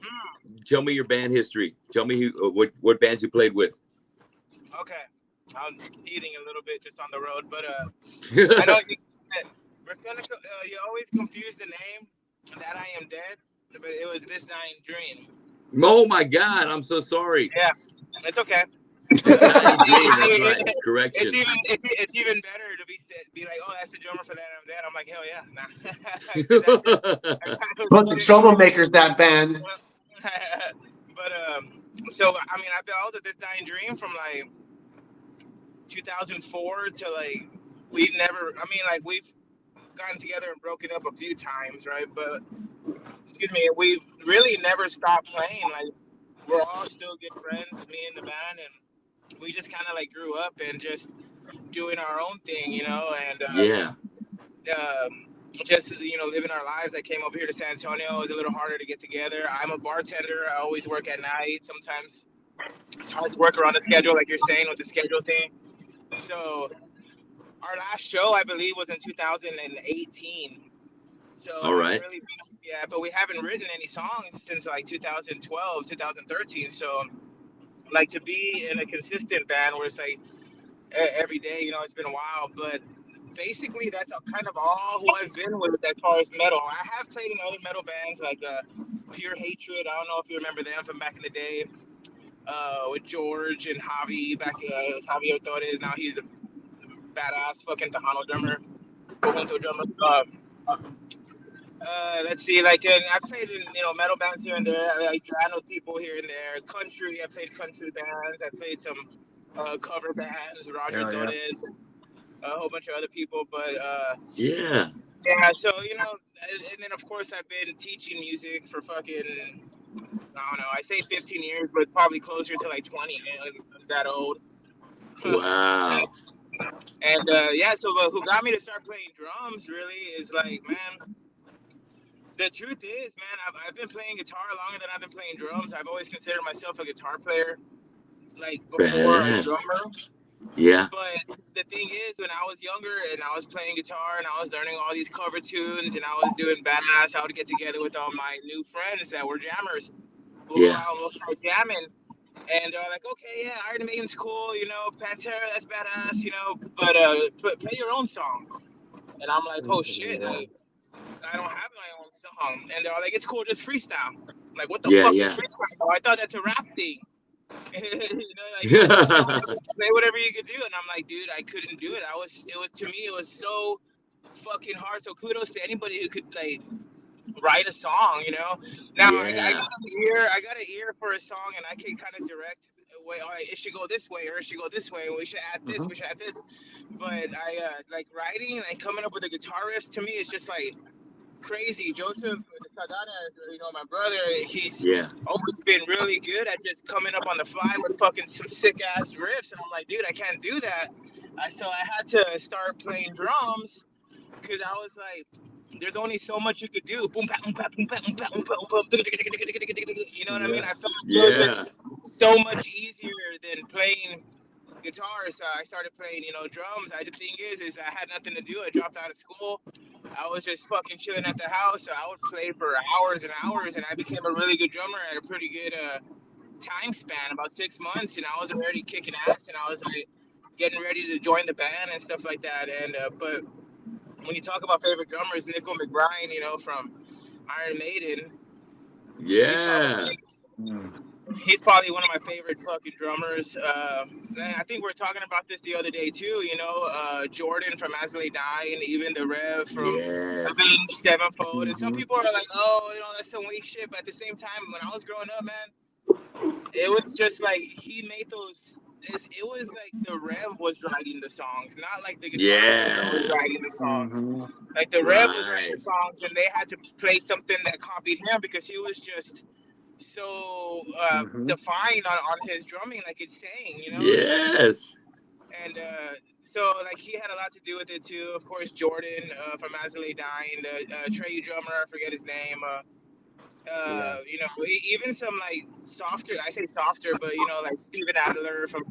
tell me your band history. Tell me what bands you played with. Okay. I'm eating a little bit just on the road, but I know we're gonna. You always confuse the name that I am dead, but it was This Dying Dream. Oh my God, I'm so sorry. Yeah, it's okay. This dying dream. That's right. it's Correction. it's even better to be like, oh, that's the drummer for that I'm dead. I'm like, hell yeah, nah. 'Cause that Bunch was of sick. troublemakers, that band. But so I mean, I was at This Dying Dream from like 2004 to like we've never. I mean, like we've gotten together and broken up a few times, right? But excuse me, we've really never stopped playing. Like we're all still good friends, me and the band, and we just kind of like grew up and just doing our own thing, you know, and Yeah. just living our lives. I came over here to San Antonio. It was a little harder to get together. I'm a bartender. I always work at night. Sometimes it's hard to work around the schedule, like you're saying with the schedule thing. So our last show, I believe, was in 2018. So All I haven't right. really been, yeah, but we haven't written any songs since like 2012, 2013. So like to be in a consistent band where it's like every day, it's been a while, but basically that's kind of all who I've been with as far as metal. I have played in other metal bands like Pure Hatred. I don't know if you remember them from back in the day, with George and Javi. It was Javier Torres. Now he's a badass fucking Tejano drummer, conjunto drummer. Let's see, like, and I played in metal bands here and there. I know people here and there. Country, I played country bands. I played some cover bands. Roger Hell yeah. Torres, a whole bunch of other people. But Yeah. yeah, so and then of course I've been teaching music for fucking, I don't know. I say 15 years, but probably closer to like 20. I'm that old. Wow. And yeah, so who got me to start playing drums really is like, man. The truth is, man, I've been playing guitar longer than I've been playing drums. I've always considered myself a guitar player, like before a Badass. drummer. Yeah. But the thing is, when I was younger and I was playing guitar and I was learning all these cover tunes and I was doing badass, I would get together with all my new friends that were jammers. We'll go Yeah. out and we'll start jamming. And they're like, okay, yeah, Iron Maiden's cool, Pantera, that's badass, but play your own song. And I'm like, oh shit, like, I don't have my own song. And they're all like, it's cool, just freestyle. I'm like, what the Yeah. fuck is Yeah. freestyle? Oh, I thought that's a rap thing. Just play whatever you could do. And I'm like, dude, I couldn't do it. To me, it was so fucking hard. So kudos to anybody who could like write a song, Now Yeah. I got an ear for a song and I can kind of direct wait, all right, it should go this way or it should go this way. We should add this. We should add this. But I like writing and coming up with the guitar riffs. To me, it's just like crazy. Joseph Sadana, my brother, he's always been really good at just coming up on the fly with fucking some sick ass riffs, and I'm like, dude, I can't do that. So I had to start playing drums because I was like, there's only so much you could do. Boom, boom, boom, boom, boom, boom, boom, you know what I mean? I felt it was so much easier than playing guitar, so I started playing, drums. The thing is I had nothing to do. I dropped out of school. I was just fucking chilling at the house, so I would play for hours and hours, and I became a really good drummer at a pretty good time span, about 6 months, and I was already kicking ass, and I was like getting ready to join the band and stuff like that. And but when you talk about favorite drummers, Nickel McBride, from Iron Maiden, he's probably one of my favorite fucking drummers. I think we were talking about this the other day too. Jordan from As They Die, and even the Rev from Avenged Sevenfold. And some people are like, "Oh, that's some weak shit." But at the same time, when I was growing up, man, it was just like he made those. It was like the Rev was writing the songs, not like the guitar player was writing the songs. Like the Rev was writing the songs, and they had to play something that copied him because he was just so defined on his drumming, like it's saying, Yes. And so like he had a lot to do with it too. Of course, Jordan from As They Die, and the Trey drummer, I forget his name. Even some like softer, I say softer, but like Steven Adler from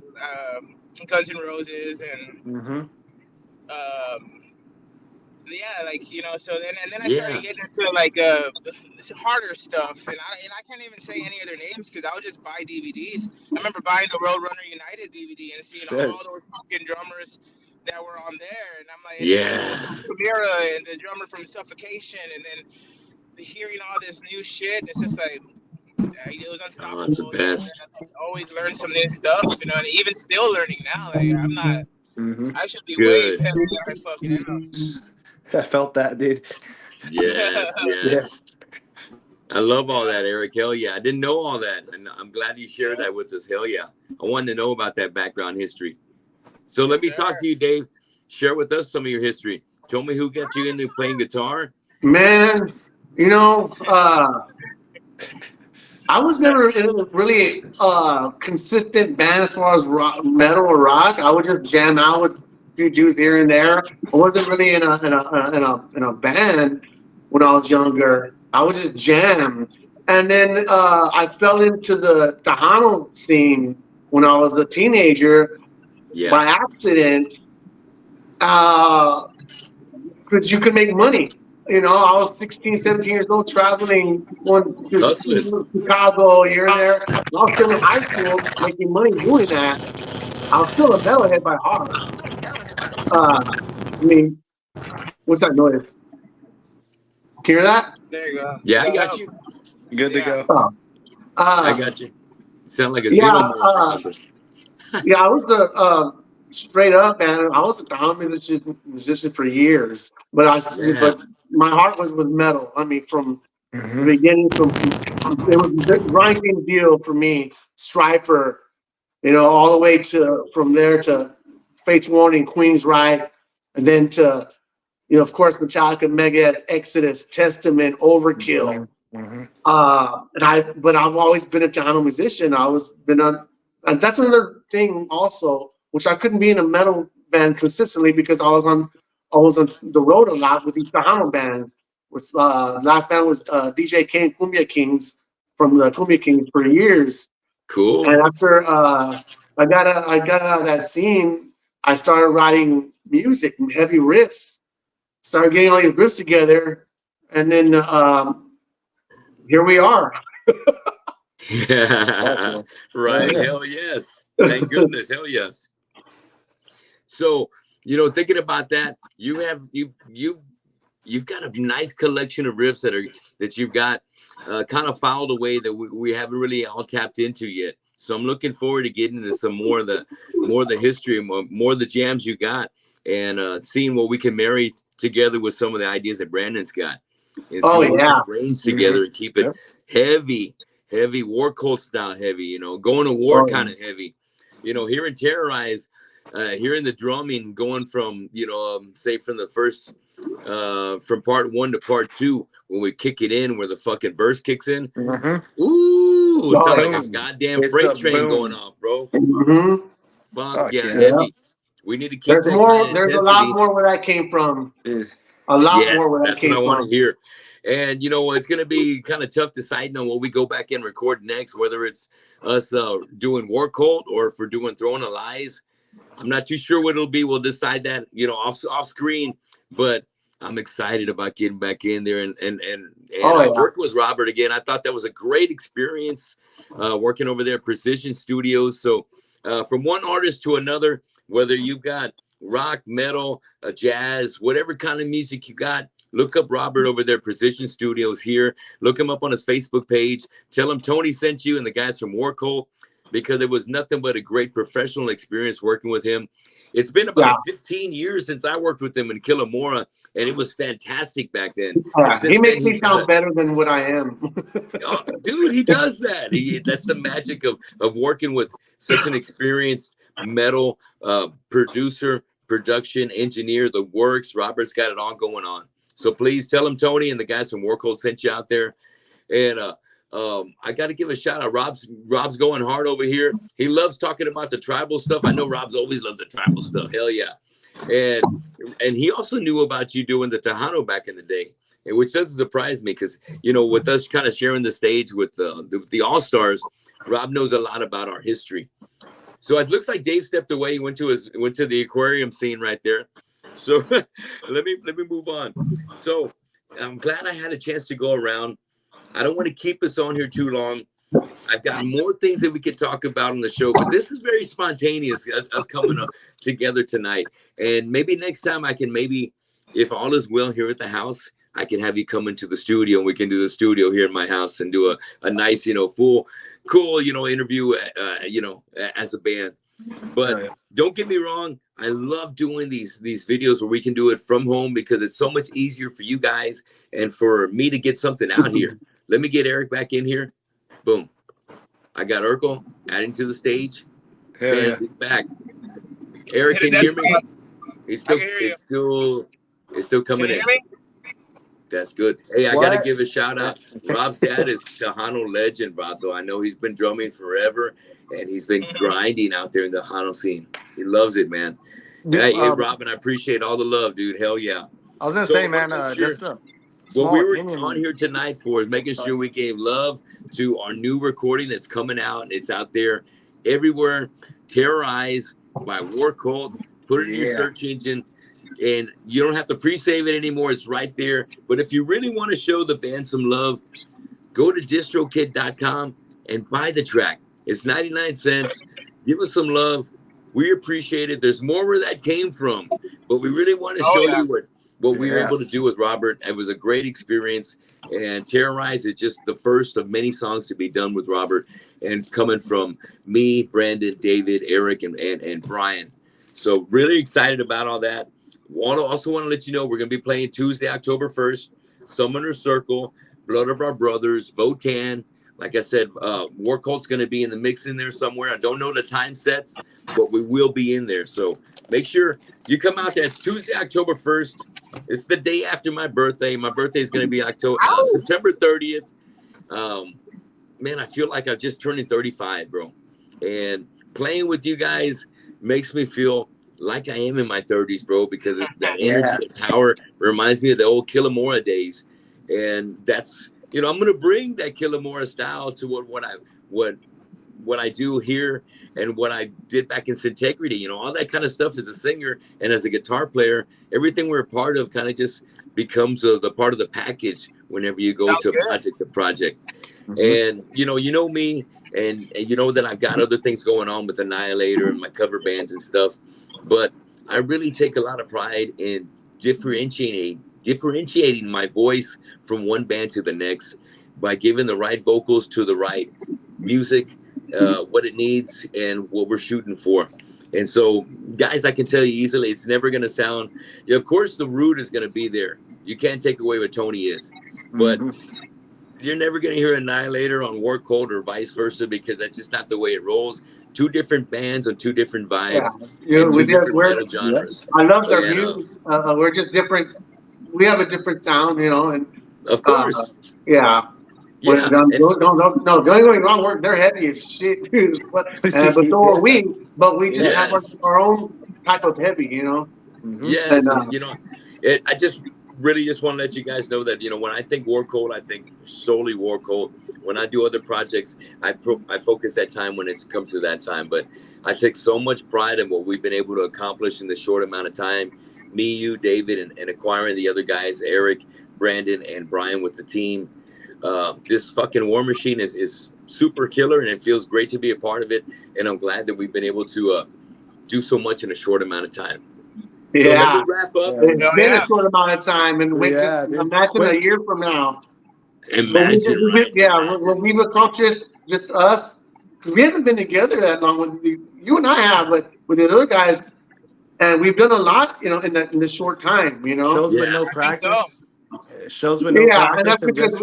Guns N' Roses, and so then I started getting into like harder stuff, and I can't even say any of their names because I would just buy DVDs. I remember buying the Roadrunner United DVD and seeing all those fucking drummers that were on there, and I'm like, Chimera and the drummer from Suffocation, and then hearing all this new shit, it's just like it was unstoppable. Oh, it's the best. I always learn some new stuff, and even still learning now. Like I'm not. I should be way better than I fucking am. I felt that, dude. Yes. I love all that, Eric. Hell yeah. I didn't know all that. And I'm glad you shared that with us. Hell yeah. I wanted to know about that background history. So let me talk to you, Dave. Share with us some of your history. Tell me who got you into playing guitar. Man, I was never in a really consistent band as far as metal or rock. I would just jam out with a few dudes here and there. I wasn't really in a band when I was younger. I would just jam, and then I fell into the Tejano scene when I was a teenager by accident. Because you could make money. I was 16, 17 years old, traveling, going to Chicago here and there. I was still in high school, making money doing that. I was still a metalhead by heart. What's that noise? Can you hear that? There you go. Yeah, I got you. Good to go. I got you. Sound like a xenomorph or something. I was straight up, man. I was a dominant musician for years, but my heart was with metal. I mean, from the beginning, it was a grinding deal for me. Stryper, all the way from there to Fates Warning, Queensryche, and then to, of course, Metallica, Megadeth, Exodus, Testament, Overkill. But I've always been a Tejano musician. And that's another thing also, which I couldn't be in a metal band consistently because I was on the road a lot with these Tejano bands. Last band was DJ Kane, Cumbia Kings, from the Cumbia Kings for years. Cool. And after I got out of that scene, I started writing music, heavy riffs. Started getting all these riffs together, and then here we are. Right. Hell yes. Thank goodness. Hell yes. So, thinking about that, you've got a nice collection of riffs that you've got kind of filed away that we haven't really all tapped into yet. So I'm looking forward to getting into some more of the history, more of the jams you got, and seeing what we can marry together with some of the ideas that Brandon's got. And brains together and keep it heavy heavy, War Cult style heavy, you know, going to war Oh, kind of heavy. You know, hearing Terrorize, hearing the drumming going from, you know, say from the first, from part 1 to part 2, when we kick it in, where the fucking verse kicks in. Ooh, Oh, sound yeah. like a goddamn It's freight a train boom. going off, bro. Mhm. Fuck Fuck yeah, yeah. heavy. We need to keep There's that more. kind of There's a lot intensity. more where that came from. Yeah. A lot more Yes, where that that's what came I want to from. hear. And you know, it's gonna be kind of tough deciding on what we go back and record next, whether it's us doing War Cult or if we're doing Throwing a Lies. I'm not too sure what it'll be. We'll decide that, you know, off screen. But I'm excited about getting back in there and Oh, yeah. working with Robert again. I thought that was a great experience working over there at Precision Studios. So from one artist to another, whether you've got rock, metal, jazz, whatever kind of music you got, look up Robert over there, Precision Studios here. Look him up on his Facebook page. Tell him Tony sent you and the guys from War Cult, because it was nothing but a great professional experience working with him. It's been about 15 years since I worked with him in Killamora, and it was fantastic back then. And He since makes then, me sound better than what I am. oh, dude, he does that. That's the magic of working with such an experienced metal producer, production engineer, the works. Robert's got it all going on. So please tell him Tony and the guys from War Cult sent you out there. And I got to give a shout out. Rob's going hard over here. He loves talking about the tribal stuff. I know Rob's always loved the tribal stuff. Hell yeah. And he also knew about you doing the Tejano back in the day, which doesn't surprise me, because, you know, with us kind of sharing the stage with the All-Stars, Rob knows a lot about our history. So it looks like Dave stepped away. He went to the aquarium scene right there. So let me move on. So I'm glad I had a chance to go around. I don't want to keep us on here too long. I've got more things that we could talk about on the show, but this is very spontaneous, us coming up together tonight. And maybe next time I can, if all is well here at the house, I can have you come into the studio, and we can do the studio here in my house and do a nice, you know, cool, you know, interview, you know, as a band. But don't get me wrong, I love doing these videos where we can do it from home, because it's so much easier for you guys and for me to get something out here. Let me get Eric back in here. Boom. I got Urkel adding to the stage. Hell He's back. Eric, can you hear me? It's still coming in. That's good. Hey, I got to give a shout out. Rob's dad is Tejano legend, Vato. I know he's been drumming forever, and he's been grinding out there in the Tejano scene. He loves it, man. Hey, Robin, I appreciate all the love, dude. Hell yeah. I was gonna say, man, just what we were on here tonight for is making sure we gave love to our new recording that's coming out. It's out there everywhere. Terrorize by War Cult. Put it in your search engine, and you don't have to pre-save it anymore. It's right there. But if you really want to show the band some love, go to distrokid.com and buy the track. It's 99 cents. Give us some love. We appreciate it. There's more where that came from, but we really want to show you what we were able to do with Robert. It was a great experience, and Terrorize is just the first of many songs to be done with Robert, and coming from me, Brandon, David, Eric, and Brian. So really excited about all that. Also want to let you know we're going to be playing Tuesday, October 1st, Summoner Circle, Blood of Our Brothers, Votan. Like I said, War Cult's going to be in the mix in there somewhere. I don't know the time sets, but we will be in there. So make sure you come out there. It's Tuesday, October 1st. It's the day after my birthday. My birthday is going to be September 30th. Man, I feel like I'm just turning 35, bro. And playing with you guys makes me feel like I am in my 30s, bro, because that energy and power reminds me of the old Killamora days. And that's, you know, I'm going to bring that Killamora style to what I do here and what I did back in Syntegrity. You know, all that kind of stuff as a singer and as a guitar player. Everything we're a part of kind of just becomes the part of the package whenever you go to a project. And, you know me, and you know that I've got other things going on with Annihilator and my cover bands and stuff. But I really take a lot of pride in differentiating my voice from one band to the next by giving the right vocals to the right music, what it needs and what we're shooting for. And so, guys, I can tell you easily, it's never going to sound, of course, the root is going to be there. You can't take away what Tony is. But you're never going to hear Annihilator on War Cold or vice versa, because that's just not the way it rolls. Two different bands on two different vibes, Yeah, and two different metal genres. I love their And, music. We're just different. We have a different sound, you know, and of course, yeah. yeah. No, don't get me wrong. They're heavy as shit, but so are we. But we just have our own type of heavy, you know. Yes, and you know, I just really just want to let you guys know that, you know, when I think War Cold, I think solely War Cold. When I do other projects, I focus that time when it's come to that time. But I take so much pride in what we've been able to accomplish in the short amount of time. Me, you, David, and acquiring the other guys, Eric, Brandon, and Brian with the team. This fucking War Machine is super killer, and it feels great to be a part of it. And I'm glad that we've been able to do so much in a short amount of time. So let me wrap up. It's been a short amount of time, and imagine a year from now. Imagine, what we've accomplished, just us. We haven't been together that long. With you and I have, but with the other guys, and we've done a lot, you know, in this short time. You know, shows with no practice. Shows with no practice. And that's because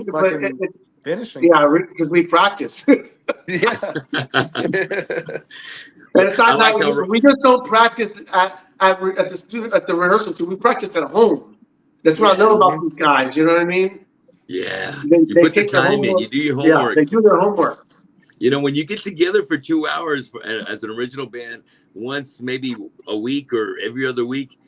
finishing. Yeah, because we practice. Yeah. And it's not like we just don't practice at the rehearsal. So we practice at home. That's what I love about these guys. You know what I mean? Yeah. They put the time in. You do your homework. Yeah, they do their homework. You know, when you get together for 2 hours as an original band, once maybe a week or every other week,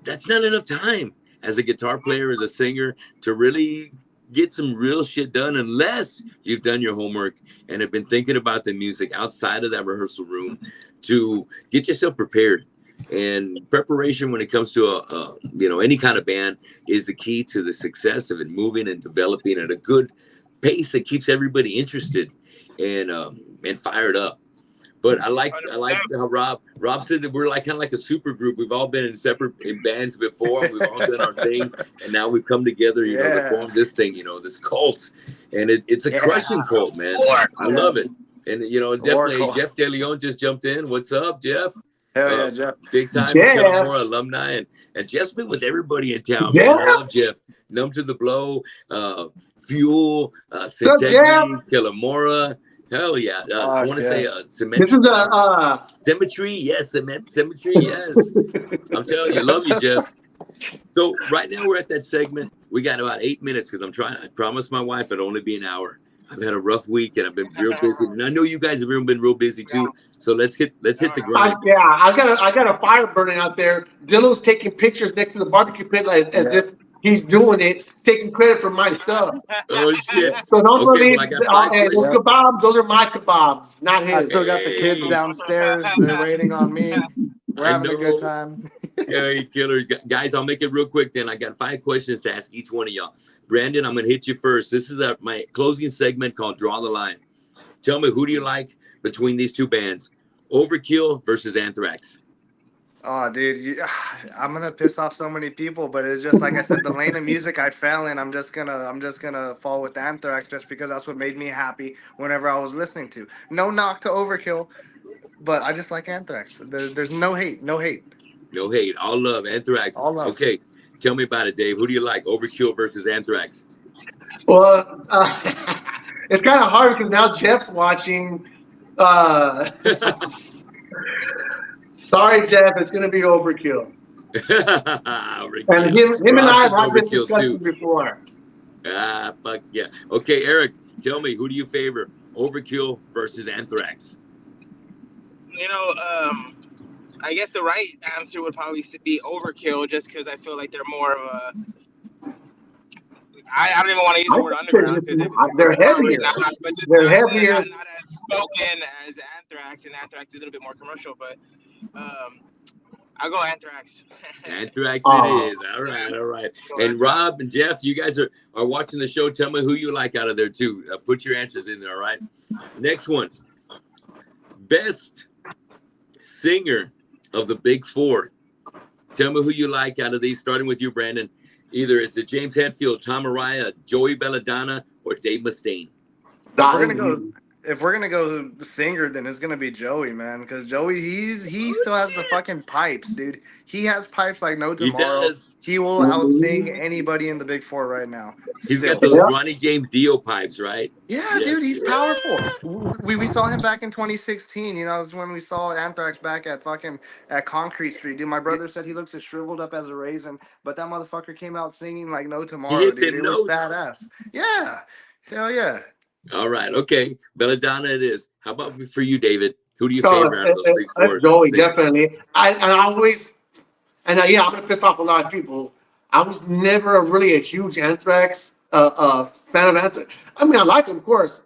that's not enough time as a guitar player, as a singer, to really get some real shit done, unless you've done your homework and have been thinking about the music outside of that rehearsal room to get yourself prepared. And preparation when it comes to any kind of band is the key to the success of it moving and developing at a good pace that keeps everybody interested and fired up. But I like how Rob said that we're like kind of like a super group. We've all been in bands before. We've all done our thing, and now we've come together, you know, to form this thing, you know, this cult, and it's a crushing cult, man. I love it, and you know, definitely Jeff De Leon just jumped in. What's up, Jeff? Hell yeah, Jeff. Big time Kellamora alumni, and Jeff's been with everybody in town, man. I love Jeff. Numb to the Blow, Fuel, Kellamora. Hell yeah. I want to say Symmetry. This is Symmetry, yes. Symmetry, yes. I'm telling you, love you, Jeff. So right now we're at that segment. We got about 8 minutes because I promised my wife it'd only be an hour. I've had a rough week and I've been real busy. And I know you guys have been real busy too. So let's hit the grind. I got a fire burning out there. Dillo's taking pictures next to the barbecue pit as if he's doing it, taking credit for my stuff. Oh shit! So don't believe those kebabs. Those are my kebabs, not his. I still got the kids downstairs. They're waiting on me. We're having a good time. Hey, killers, guys! I'll make it real quick. Then I got 5 questions to ask each one of y'all. Brandon, I'm gonna hit you first. This is my closing segment called "Draw the Line." Tell me, who do you like between these two bands, Overkill versus Anthrax? Oh, dude, I'm gonna piss off so many people, but it's just like I said, the lane of music I fell in. I'm just gonna fall with Anthrax just because that's what made me happy whenever I was listening to. No knock to Overkill, but I just like Anthrax. There's no hate, no hate. No hate, all love. Anthrax. All love. Okay, tell me about it, Dave. Who do you like, Overkill versus Anthrax? Well, it's kind of hard because now Jeff's watching. Sorry, Jeff. It's going to be Overkill. And him and I have had this discussion before. Fuck yeah. Okay, Eric, tell me, who do you favor, Overkill versus Anthrax? You know, I guess the right answer would probably be Overkill, just because I feel like they're more of a. I don't even want to use the word underground because they're heavier. They're heavier. Not as spoken as Anthrax, and Anthrax is a little bit more commercial, but I'll go Anthrax. Anthrax it is. All right. And Rob and Jeff, you guys are watching the show. Tell me who you like out of there too. Put your answers in there, all right? Next one. Best singer of the Big Four. Tell me who you like out of these, starting with you, Brandon. Either it's James Hetfield, Tom Araya, Joey Belladonna, or Dave Mustaine. We're gonna go. If we're gonna go singer, then it's gonna be Joey, man. Because Joey, he Oh, still has the shit. fucking pipes, dude. He has pipes like no He tomorrow. does. He will out sing anybody in the Big Four right now. He's got Still. those Yeah. Ronnie James Dio pipes, right? Yeah, dude, Yes. he's powerful. We saw him back in 2016. You know, it was when we saw Anthrax back at fucking at Concrete Street. Dude, my brother said he looks as shriveled up as a raisin, but that motherfucker came out singing like no He tomorrow, hit dude. the It was notes. badass. Yeah, hell yeah. All right. Okay. Belladonna it is. How about for you, David? Who do you So favor out of those Big Four Joey, singers? definitely. I always, yeah, I'm gonna piss off a lot of people. I was never really a huge Anthrax fan of Anthrax. I mean, I like him, of course.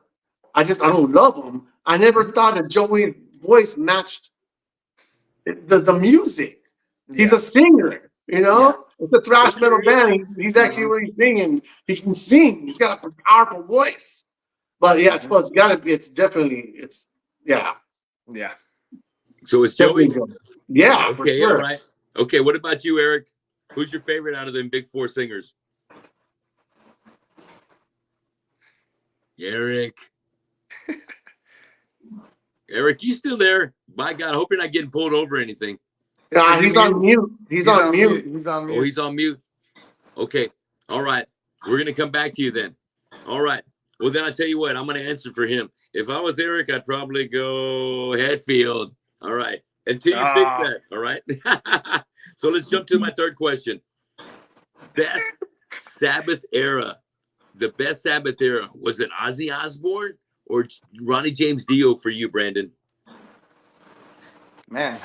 I don't love him. I never thought that Joey's voice matched the music. He's Yeah. a singer, you know. Yeah. It's a thrash metal Sure is. band. He's actually really singing. He can sing. He's got a powerful voice. But yeah, it's gotta be. It's definitely. It's yeah. Yeah. So it's Joey. Definitely. Yeah, for Okay. All sure. right. Okay. What about you, Eric? Who's your favorite out of them Big Four singers? Eric. Eric, you still there? By God, I hope you're not getting pulled over or anything. Nah, Is he he's on mute. He's on mute. He's on Oh, mute. he's on mute. Okay. All right. We're gonna come back to you then. All right. Well, then I tell you what, I'm gonna answer for him. If I was Eric, I'd probably go Hetfield. All right. Until you fix that. All right. So let's jump to my third question. Best Sabbath era. The best Sabbath era. Was it Ozzy Osbourne or Ronnie James Dio for you, Brandon? Man,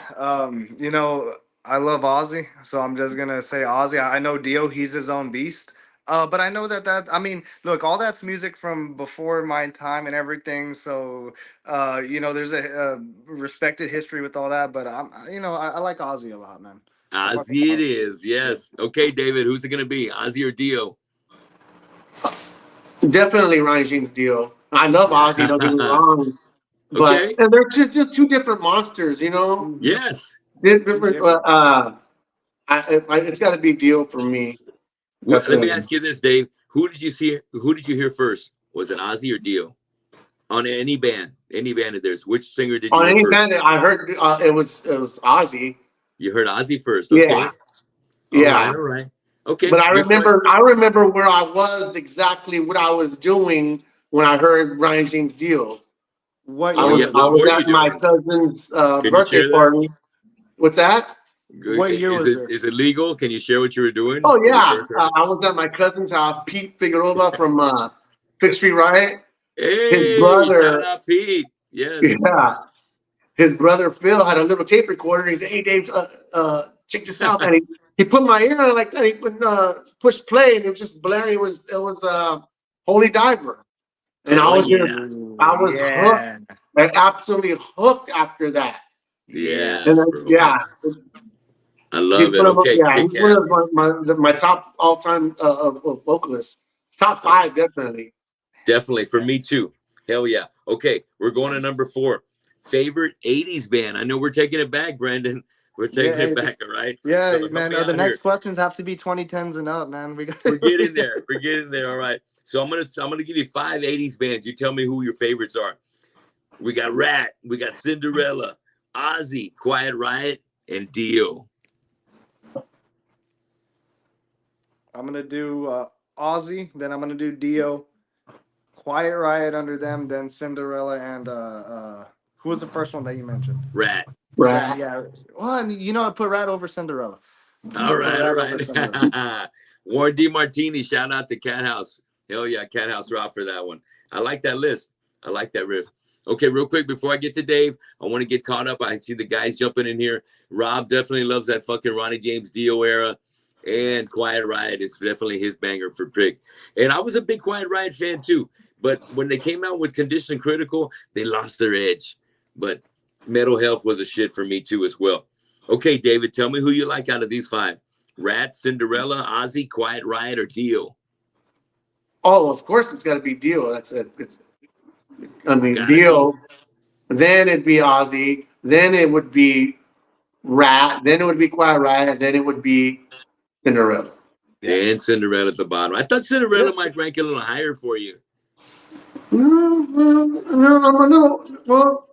you know, I love Ozzy, so I'm just gonna say Ozzy. I know Dio, he's his own beast. But I know that I mean, look, all that's music from before my time and everything. So, you know, there's a respected history with all that. But I like Ozzy a lot, man. I fucking Ozzy it love- is. Yes. Okay, David, who's it going to be? Ozzy or Dio? Definitely Ryan James Dio. I love Ozzy. Don't get me wrong. But Okay. and they're just two different monsters, you know. Yes. Different. It's got to be Dio for me. Well, let me Definitely. ask you this, Dave. Who did you see? Who did you hear first? Was it Ozzy or Dio? On any band of theirs, which singer did you On hear any first? band, I heard it was Ozzy. You heard Ozzy first. Okay. Yeah, All yeah. right. All right. Okay. But I good remember where I was, exactly what I was doing when I heard Ryan James Dio. What Oh, year? yeah. I What was were at you my doing? cousin's you birthday share that? party. What's that? Good. What year is was it? this? Is it legal? Can you share what you were doing? Oh yeah, Sure, sure. I was at my cousin's house, Pete Figueroa from Fifth Street Riot. Hey, brother- shout out Pete. Yes. Yeah, his brother Phil had a little tape recorder. He said, "Hey Dave, check this out." And he put my ear on it like that. He put push play, and it was just blaring. It was Holy Diver, and Oh, I was yeah. I was yeah. like, absolutely hooked after that. Yes, And then, bro. yeah, I love he's it. one of Okay, he's kick one ass. of my top all time vocalists. Top 5, definitely. Definitely for me too. Hell yeah. Okay, we're going to number 4. Favorite 80s band. I know we're taking it back, Brandon. We're taking it back, all right? Yeah, So help man. me The out next here. questions have to be 2010s and up, man. We got. We're getting there. We're getting there. All right. So I'm gonna give you 5 80s bands. You tell me who your favorites are. We got Rat, we got Cinderella, Ozzy, Quiet Riot, and Dio. I'm gonna do Ozzy, then I'm gonna do Dio, Quiet Riot under them, then Cinderella, and who was the first one that you mentioned? Rat. Right. Yeah. Well, and you know, I put Rat over Cinderella. All right, all Rat over Cinderella. right. Warren D. Martini, shout out to Cat House. Hell yeah, Cat House rock for that one. I like that list. I like that riff. Okay, real quick, before I get to Dave, I want to get caught up. I see the guys jumping in here. Rob definitely loves that fucking Ronnie James Dio era. And Quiet Riot is definitely his banger for pick. And I was a big Quiet Riot fan too. But when they came out with Condition Critical, they lost their edge. But Metal Health was a shit for me too as well. Okay, David, tell me who you like out of these 5. Rat, Cinderella, Ozzy, Quiet Riot, or Dio? Oh, of course it's got to be Dio. That's it. I mean, Got Dio. Then it'd be Ozzy. Then it would be Rat. Then it would be Quiet Riot. Then it would be Cinderella. And Cinderella at the bottom. I thought Cinderella might rank a little higher for you. I'm a little well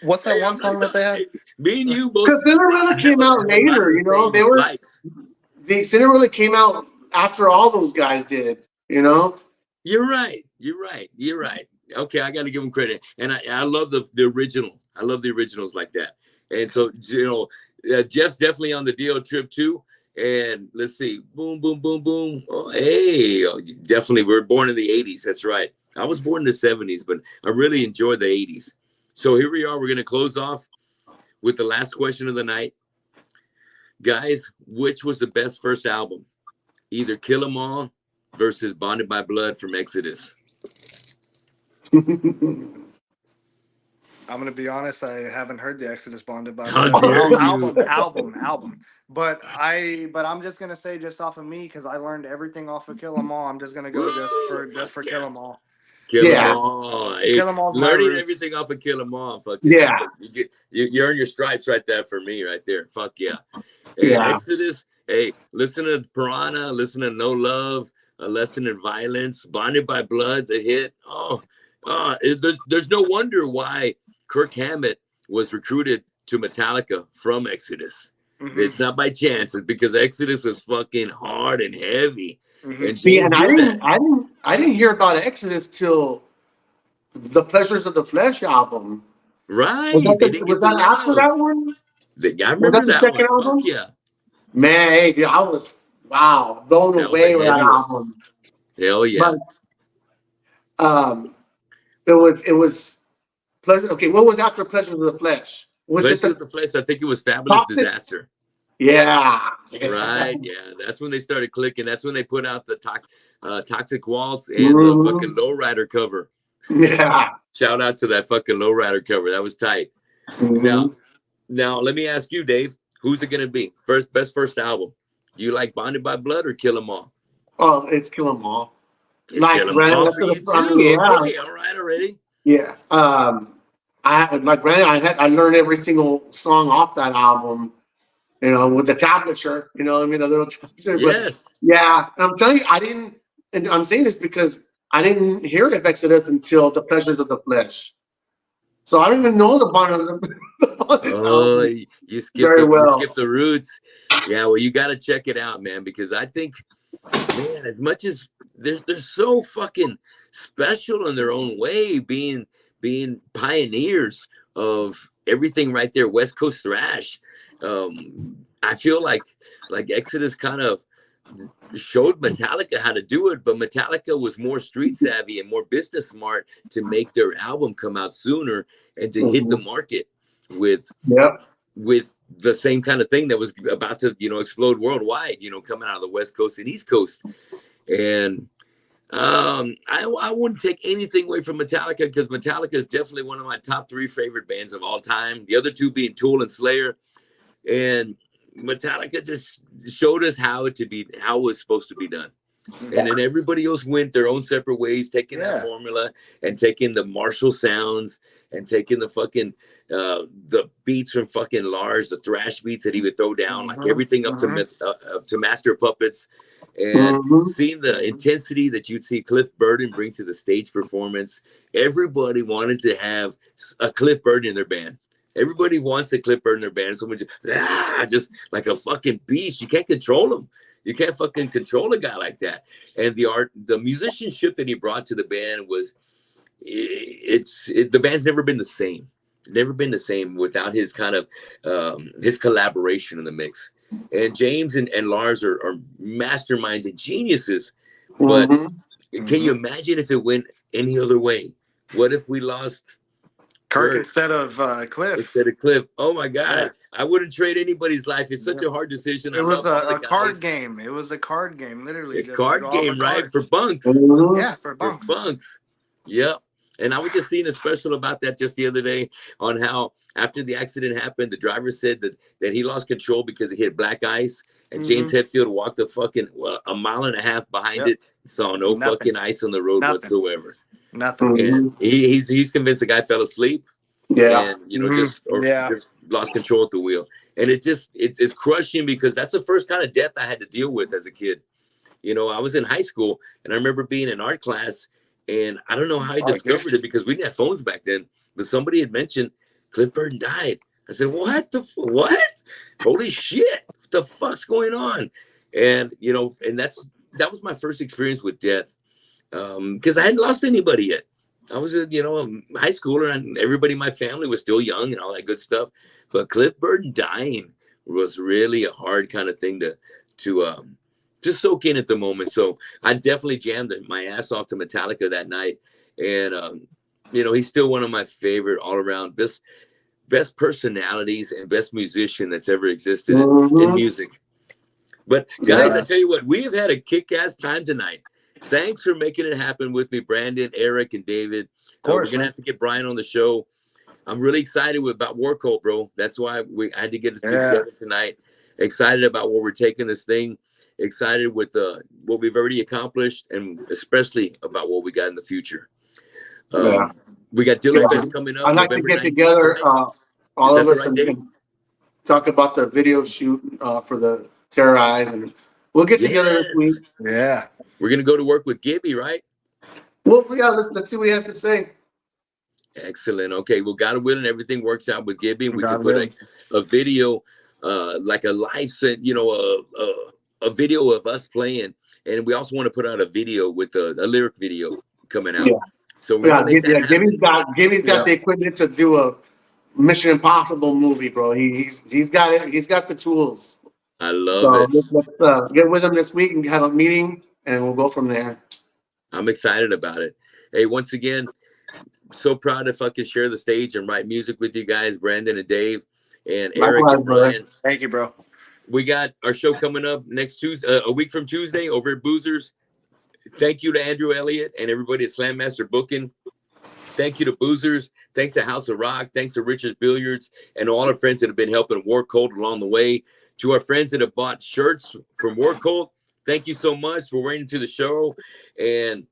What's that Hey, one I'm not song that they had? me and you both because Cinderella came out have a lot of later. the You know, same likes. Cinderella came out after all those guys did. You know. You're right. You're right. You're right. Okay, I got to give them credit, and I love the original. I love the originals like that. And so Jeff's definitely on the deal trip too. And let's see, boom, boom, boom, boom. Oh, hey, definitely. We're born in the '80s. That's right. I was born in the '70s, but I really enjoyed the '80s. So here we are. We're gonna close off with the last question of the night, guys. Which was the best first album? Either Kill 'Em All versus Bonded by Blood from Exodus. I'm gonna be honest. I haven't heard the Exodus Bonded by How Blood dare you? album. But I'm just gonna say just off of me because I learned everything off of Kill 'Em All. I'm just gonna go Woo! just for Kill 'Em All. Kill 'Em Yeah, All. Hey, Kill 'Em All's my learning roots. everything off of Kill 'Em All. Fucking, yeah, you earn your stripes right there for me, right there. Fuck yeah. Hey, yeah. Exodus. Hey, listen to Piranha. Listen to No Love. A Lesson in Violence. Bonded by Blood. The hit. There's no wonder why Kirk Hammett was recruited to Metallica from Exodus. Mhm. It's not by chance. It's because Exodus was fucking hard and heavy. Mhm. And See, Dave and knew that. I didn't hear about Exodus till the Pleasures of the Flesh album. Right. They didn't Was get the that after love. that one? I Was that remember the that second one. Fuck album? yeah. Man, hey, dude, I was blown That was a away with that heavy one. album. Hell yeah. But it was pleasure. Okay, what was after Pleasures of the Flesh? Was Pleasure it of the Flesh, I think it was Fabulous Toxic? Disaster. Yeah. Right. Yeah. That's when they started clicking. That's when they put out the Toxic Waltz and Mhm. the fucking Lowrider cover. Yeah. Shout out to that fucking Lowrider cover. That was tight. Mhm. Now let me ask you, Dave, who's it gonna be? Best first album. Do you like Bonded by Blood or Kill 'Em All? Oh, it's Kill 'Em All. It's Like Kill 'Em Brandon, All that's for you what I too. mean, yeah. Okay, all right already. Yeah. Like Brandon, I learned every single song off that album. You know, with the tablature. You know what I mean? A little tablature. Yes. But yeah, I'm telling you, I didn't. And I'm saying this because I didn't hear of Exodus until The Pleasures of the Flesh. So I don't even know the Bond of the Oh, album you skipped very you well. skipped the roots. Yeah, well, you got to check it out, man, because I think, man, as much as they're so fucking special in their own way, being pioneers of everything right there, West Coast thrash. I feel like Exodus kind of showed Metallica how to do it, but Metallica was more street savvy and more business smart to make their album come out sooner and to hit the market with Yep. with the same kind of thing that was about to explode worldwide, coming out of the West Coast and East Coast. And I wouldn't take anything away from Metallica because Metallica is definitely one of my top 3 favorite bands of all time. The other 2 being Tool and Slayer. And Metallica just showed us how it was supposed to be done. And then everybody else went their own separate ways, taking that formula and taking the Marshall sounds and taking the fucking the beats from fucking Lars, the thrash beats that he would throw down, like everything up to Master of Puppets, and seeing the intensity that you'd see Cliff Burton bring to the stage performance. Everybody wanted to have a Cliff Burton in their band. Everybody wants a Cliff Burton in their band. Someone just like a fucking beast. You can't control him. You can't fucking control a guy like that. And the musicianship that he brought to the band was, the band's never been the same. Never been the same without his kind of his collaboration in the mix. And James and Lars are masterminds and geniuses. But can you imagine if it went any other way? What if we lost Kirk instead of Cliff? Instead of Cliff. Oh my God. I wouldn't trade anybody's life. It's such a hard decision. It was a card game. It was a card game, literally. A card game, right? For bunks. Yeah, for bunks. For bunks. Yep. And I was just seeing a special about that just the other day on how after the accident happened, the driver said that he lost control because he hit black ice. And James Hetfield walked a fucking a mile and a half behind it, saw no fucking ice on the road whatsoever. Nothing. And he's convinced the guy fell asleep. Yeah. And just lost control at the wheel. And it's crushing because that's the first kind of death I had to deal with as a kid. I was in high school and I remember being in art class And I don't know how he Oh, discovered it because we didn't have phones back then. But somebody had mentioned Cliff Burton died. I said, what what? Holy shit! What the fuck's going on? And you know, and that was my first experience with death, because I hadn't lost anybody yet. I was a high schooler, and everybody in my family was still young and all that good stuff. But Cliff Burton dying was really a hard kind of thing to just soak in at the moment. So I definitely jammed my ass off to Metallica that night, and he's still one of my favorite all around best personalities and best musician that's ever existed in music. But guys, I tell you what, we have had a kick-ass time tonight. Thanks for making it happen with me, Brandon, Eric, and David. Of course, we're gonna have to get Brian on the show. I'm really excited about War Cult, bro. That's why I had to get it together tonight. Excited about where we're taking this thing. Excited with what we've already accomplished, and especially about what we got in the future. We got Dylan Fest coming up. I'd like November to get 19th, together, all of us, right, and talk about the video shoot for the Terrorize, and we'll get together this week. Yeah, we're gonna go to work with Gibby, right? Well, yeah, let's see what he has to say. Excellent. Okay, well, God willing, everything works out with Gibby, and we can put a video, like a live set, a video of us playing, and we also want to put out a video with a lyric video coming out. Yeah. So we're Gibby's got the equipment to do a Mission Impossible movie, bro. He's got it. He's got the tools. I love it. Let's get with him this week and have a meeting, and we'll go from there. I'm excited about it. Hey, once again, so proud to fucking share the stage and write music with you guys, Brandon and Dave and Eric and Brian. Thank you, bro. We got our show coming up next Tuesday, a week from Tuesday, over at Boozers. Thank you to Andrew Elliott and everybody at Slam Master Booking. Thank you to Boozers. Thanks to House of Rock. Thanks to Richard's Billiards and all our friends that have been helping War Cult along the way. To our friends that have bought shirts from War Cult, thank you so much for waiting to the show. And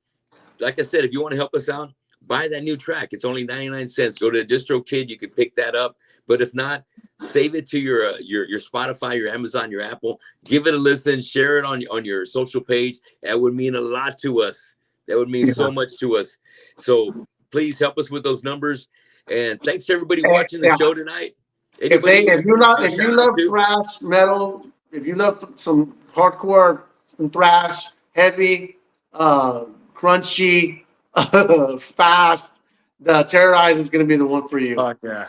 like I said, if you want to help us out, buy that new track. It's only 99 cents. Go to DistroKid. You can pick that up. But if not, save it to your Spotify, your Amazon, your Apple. Give it a listen. Share it on your social page. That would mean a lot to us. That would mean so much to us. So please help us with those numbers. And thanks to everybody watching the show tonight. If you love thrash metal, if you love some hardcore, some thrash, heavy, crunchy, fast, the Terrorize is going to be the one for you. Fuck yeah.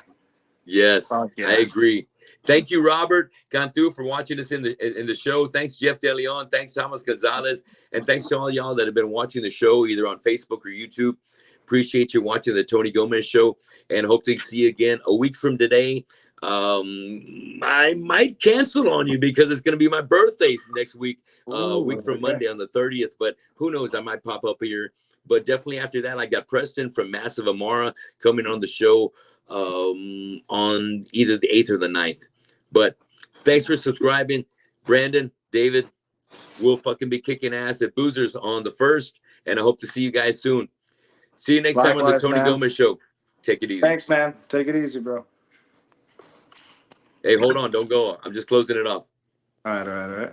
Yes, I agree. Thank you, Robert Cantu, for watching us in the show. Thanks, Jeff DeLeon. Thanks, Thomas Gonzalez. And thanks to all y'all that have been watching the show, either on Facebook or YouTube. Appreciate you watching the Tony Gomez Show, and hope to see you again a week from today. I might cancel on you because it's going to be my birthday next week, a week from Monday on the 30th. But who knows? I might pop up here. But definitely after that, I got Preston from Massive Amara coming on the show on either the 8th or the 9th. But thanks for subscribing. Brandon, David, we'll fucking be kicking ass at Boozers on the 1st. And I hope to see you guys soon. See you next time on the Tony Gomez Show. Take it easy. Thanks, man. Take it easy, bro. Hey, hold on. Don't go. I'm just closing it off. All right.